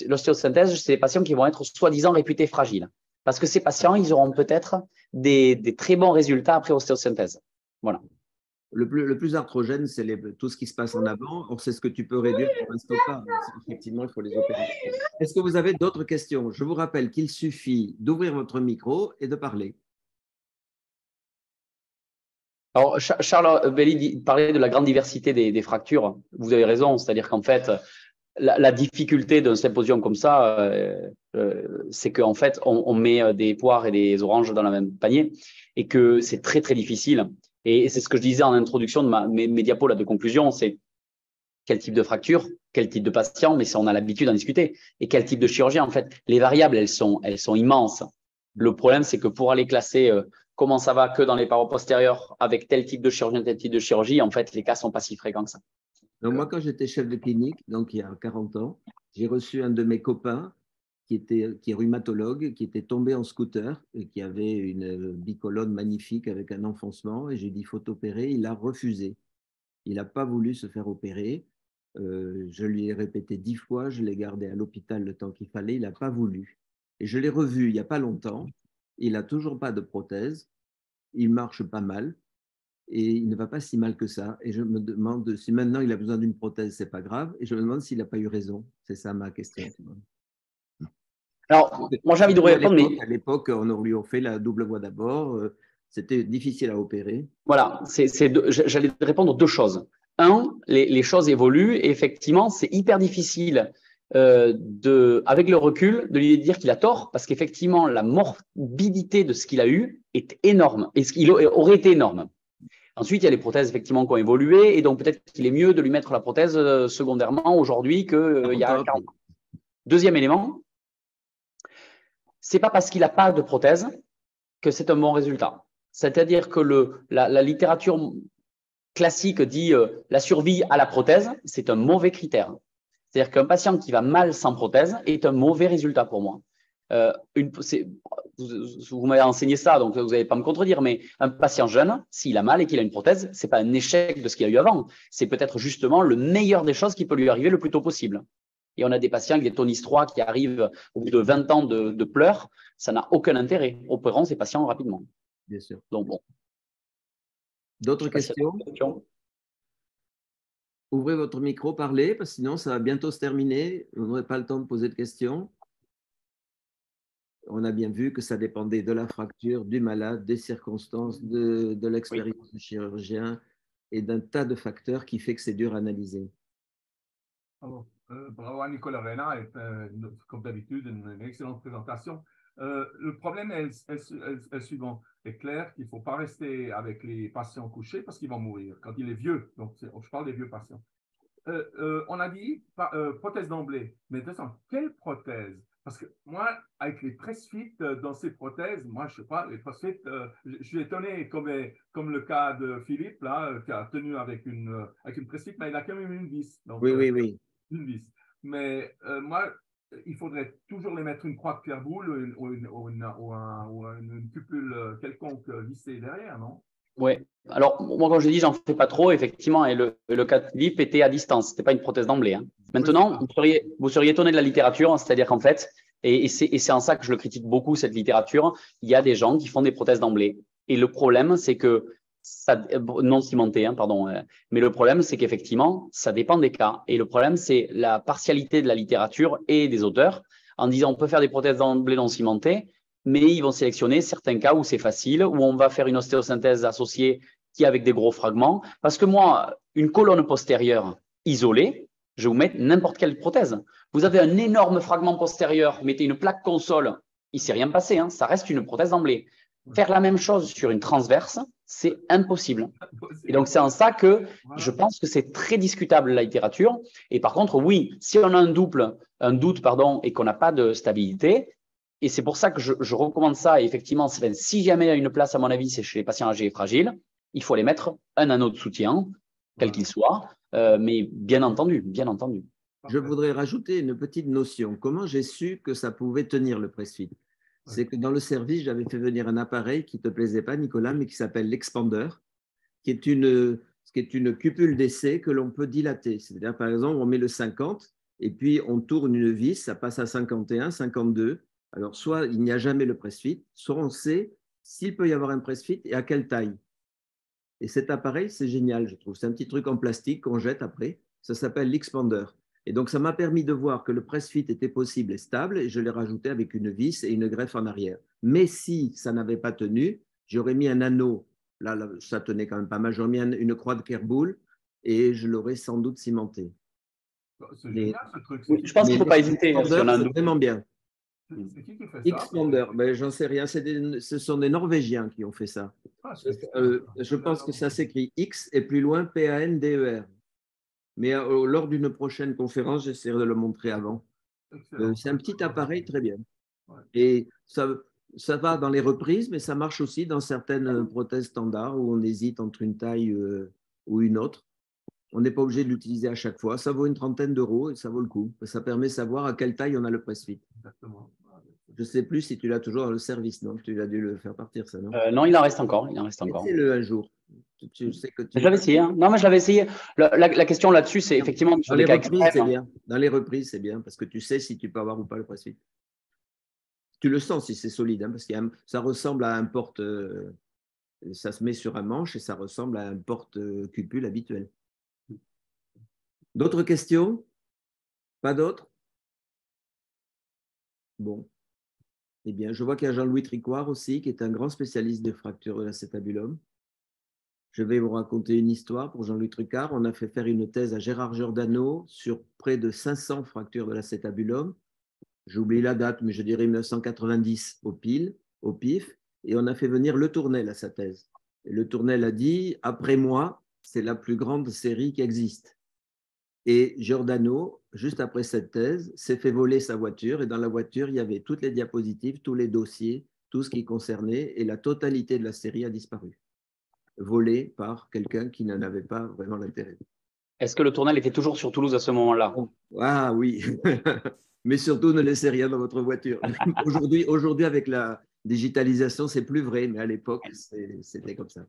[SPEAKER 2] l'ostéosynthèse, c'est des patients qui vont être soi-disant réputés fragiles. Parce que ces patients, ils auront peut-être des très bons résultats après ostéosynthèse. Voilà.
[SPEAKER 1] Le plus arthrogène, c'est tout ce qui se passe en avant. Or, c'est ce que tu peux réduire pour un Stoppa. Effectivement, il faut les opérer. Est-ce que vous avez d'autres questions? Je vous rappelle qu'il suffit d'ouvrir votre micro et de parler.
[SPEAKER 2] Alors, Charles Belli parlait de la grande diversité des fractures. Vous avez raison, c'est-à-dire qu'en fait, la difficulté d'un symposium comme ça, c'est qu'en fait, on met des poires et des oranges dans le même panier et que c'est très, très difficile. Et c'est ce que je disais en introduction de mes diapos là, de conclusion, c'est quel type de fracture, quel type de patient, mais ça, on a l'habitude d'en discuter. Et quel type de chirurgien, en fait. Les variables, elles sont immenses. Le problème, c'est que pour aller classer comment ça va que dans les parois postérieures avec tel type de chirurgien, tel type de chirurgie, en fait, les cas ne sont pas si fréquents que ça.
[SPEAKER 1] Donc, moi, quand j'étais chef de clinique, donc il y a 40 ans, j'ai reçu un de mes copains qui est rhumatologue, qui était tombé en scooter et qui avait une bicolone magnifique avec un enfoncement. Et j'ai dit, il faut t'opérer. Il a refusé. Il n'a pas voulu se faire opérer. Je lui ai répété 10 fois, je l'ai gardé à l'hôpital le temps qu'il fallait. Il n'a pas voulu. Et je l'ai revu il n'y a pas longtemps. Il n'a toujours pas de prothèse. Il marche pas mal. Et il ne va pas si mal que ça. Et je me demande si maintenant il a besoin d'une prothèse, c'est pas grave. Et je me demande s'il n'a pas eu raison. C'est ça ma question.
[SPEAKER 2] Alors, moi, j'ai envie de répondre, mais…
[SPEAKER 1] À l'époque, on lui a fait la double voie d'abord. C'était difficile à opérer.
[SPEAKER 2] Voilà, j'allais te répondre deux choses. Un, les choses évoluent et effectivement, c'est hyper difficile avec le recul, de lui dire qu'il a tort parce qu'effectivement, la morbidité de ce qu'il a eu est énorme et ce qu'il aurait été énorme. Ensuite, il y a les prothèses effectivement qui ont évolué et donc peut-être qu'il est mieux de lui mettre la prothèse secondairement aujourd'hui qu'il y a 40 ans. Deuxième élément, c'est pas parce qu'il n'a pas de prothèse que c'est un bon résultat. C'est-à-dire que la littérature classique dit la survie à la prothèse, c'est un mauvais critère. C'est-à-dire qu'un patient qui va mal sans prothèse est un mauvais résultat pour moi. Vous m'avez enseigné ça, donc vous n'allez pas me contredire, mais un patient jeune, s'il a mal et qu'il a une prothèse, ce n'est pas un échec de ce qu'il a eu avant. C'est peut-être justement le meilleur des choses qui peut lui arriver le plus tôt possible. Et on a des patients avec des tonus 3 qui arrivent au bout de 20 ans de pleurs. Ça n'a aucun intérêt. Opérons ces patients rapidement.
[SPEAKER 1] Bien sûr.
[SPEAKER 2] Donc bon.
[SPEAKER 1] D'autres questions? Ouvrez votre micro, parlez, parce que sinon ça va bientôt se terminer. Vous n'aurez pas le temps de poser de questions. On a bien vu que ça dépendait de la fracture, du malade, des circonstances, de l'expérience du chirurgien et d'un tas de facteurs qui fait que c'est dur à analyser.
[SPEAKER 3] Bravo à Nicolas Reyna, comme d'habitude, une excellente présentation. Le problème est suivant. C'est clair qu'il ne faut pas rester avec les patients couchés parce qu'ils vont mourir quand il est vieux. Donc, je parle des vieux patients. On a dit prothèse d'emblée. Mais de toute façon, quelle prothèse? Parce que moi, avec les press-fit dans ces prothèses, moi, je ne sais pas, les press-fit, je suis étonné, comme le cas de Philippe, là, qui a tenu avec une press-fit, mais il a quand même une vis. Donc,
[SPEAKER 1] oui.
[SPEAKER 3] Une vis. Mais moi, il faudrait toujours les mettre une croix de Clairboule ou une cupule quelconque vissée derrière, non?
[SPEAKER 2] Oui. Alors, moi, quand je dis, j'en fais pas trop, effectivement, et le cas de Philippe était à distance. Ce n'était pas une prothèse d'emblée. Hein. Maintenant, vous seriez étonné de la littérature, c'est-à-dire qu'en fait, et c'est en ça que je le critique beaucoup, cette littérature, il y a des gens qui font des prothèses d'emblée. Et le problème, c'est que, non cimenté, hein, pardon, mais le problème, c'est qu'effectivement, ça dépend des cas. Et le problème, c'est la partialité de la littérature et des auteurs en disant on peut faire des prothèses d'emblée non cimentées, mais ils vont sélectionner certains cas où c'est facile, où on va faire une ostéosynthèse associée qui est avec des gros fragments. Parce que moi, une colonne postérieure isolée, je vais vous mettre n'importe quelle prothèse. Vous avez un énorme fragment postérieur, mettez une plaque console, il ne s'est rien passé, hein, ça reste une prothèse d'emblée. Faire la même chose sur une transverse, c'est impossible. Et donc, c'est en ça que je pense que c'est très discutable la littérature. Et par contre, oui, si on a un doute, et qu'on n'a pas de stabilité, et c'est pour ça que je recommande ça. Et effectivement, si jamais il y a une place, à mon avis, c'est chez les patients âgés et fragiles, il faut les mettre un anneau de soutien, quel qu'il soit, mais bien entendu.
[SPEAKER 1] Je voudrais rajouter une petite notion. Comment j'ai su que ça pouvait tenir le press-fit? C'est que dans le service, j'avais fait venir un appareil qui ne te plaisait pas, Nicolas, mais qui s'appelle l'expander, qui est une cupule d'essai que l'on peut dilater. C'est-à-dire, par exemple, on met le 50 et puis on tourne une vis, ça passe à 51, 52. Alors, soit il n'y a jamais le press-fit, soit on sait s'il peut y avoir un press-fit et à quelle taille. Et cet appareil, c'est génial, je trouve. C'est un petit truc en plastique qu'on jette après. Ça s'appelle l'expander. Et donc, ça m'a permis de voir que le press-fit était possible et stable, et je l'ai rajouté avec une vis et une greffe en arrière. Mais si ça n'avait pas tenu, j'aurais mis un anneau. Là, ça tenait quand même pas mal. J'aurais mis une croix de Kerboul et je l'aurais sans doute cimenté.
[SPEAKER 3] C'est génial, ce truc.
[SPEAKER 2] Oui, je pense qu'il ne faut pas hésiter.
[SPEAKER 1] C'est vraiment bien.
[SPEAKER 3] C'est qui fait ça?
[SPEAKER 1] Expander, ben, j'en sais rien. Ce sont des Norvégiens qui ont fait ça. Je pense que ça s'écrit X et plus loin PANDER. Mais lors d'une prochaine conférence, j'essaierai de le montrer avant. C'est un petit appareil très bien. Et ça va dans les reprises, mais ça marche aussi dans certaines prothèses standards où on hésite entre une taille ou une autre. On n'est pas obligé de l'utiliser à chaque fois. Ça vaut une trentaine d'euros et ça vaut le coup. Ça permet de savoir à quelle taille on a le presse-fit.
[SPEAKER 3] Exactement.
[SPEAKER 1] Je ne sais plus si tu l'as toujours dans le service, non? Tu as dû le faire partir, ça, non?
[SPEAKER 2] Non, il en reste encore. Il en reste encore.
[SPEAKER 1] Essaie-le un jour. Tu sais que
[SPEAKER 2] Je l'avais essayé. Hein. Non, mais je l'avais essayé. La question là-dessus, c'est effectivement sur des cas extrêmes.
[SPEAKER 1] C'est bien. Dans les reprises, c'est bien parce que tu sais si tu peux avoir ou pas le presse-fit. Tu le sens si c'est solide, hein, parce que ça ressemble à un porte. Ça se met sur un manche et ça ressemble à un porte-cupule habituel. D'autres questions? Pas d'autres? Bon. Eh bien, je vois qu'il y a Jean-Louis Tricoire aussi, qui est un grand spécialiste des fractures de l'acétabulum. Je vais vous raconter une histoire pour Jean-Louis Tricard. On a fait faire une thèse à Gérard Giordano sur près de 500 fractures de l'acétabulum. J'oublie la date, mais je dirais 1990 au pif. Et on a fait venir Le Tournel à sa thèse. Et Le Tournel a dit, après moi, c'est la plus grande série qui existe. Et Giordano, juste après cette thèse, s'est fait voler sa voiture. Et dans la voiture, il y avait toutes les diapositives, tous les dossiers, tout ce qui concernait. Et la totalité de la série a disparu. Volée par quelqu'un qui n'en avait pas vraiment l'intérêt.
[SPEAKER 2] Est-ce que Le Tournel était toujours sur Toulouse à ce moment-là?
[SPEAKER 1] Ah oui. Mais surtout, ne laissez rien dans votre voiture. Aujourd'hui, avec la digitalisation, c'est plus vrai. Mais à l'époque, c'était comme ça.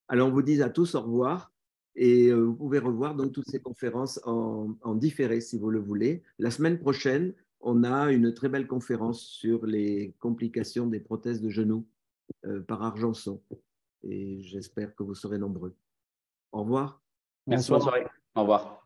[SPEAKER 1] Alors, on vous dit à tous au revoir. Et vous pouvez revoir donc toutes ces conférences en différé si vous le voulez. La semaine prochaine, on a une très belle conférence sur les complications des prothèses de genoux par Argenson. Et j'espère que vous serez nombreux. Au revoir.
[SPEAKER 2] Merci, bonne soirée. Au revoir.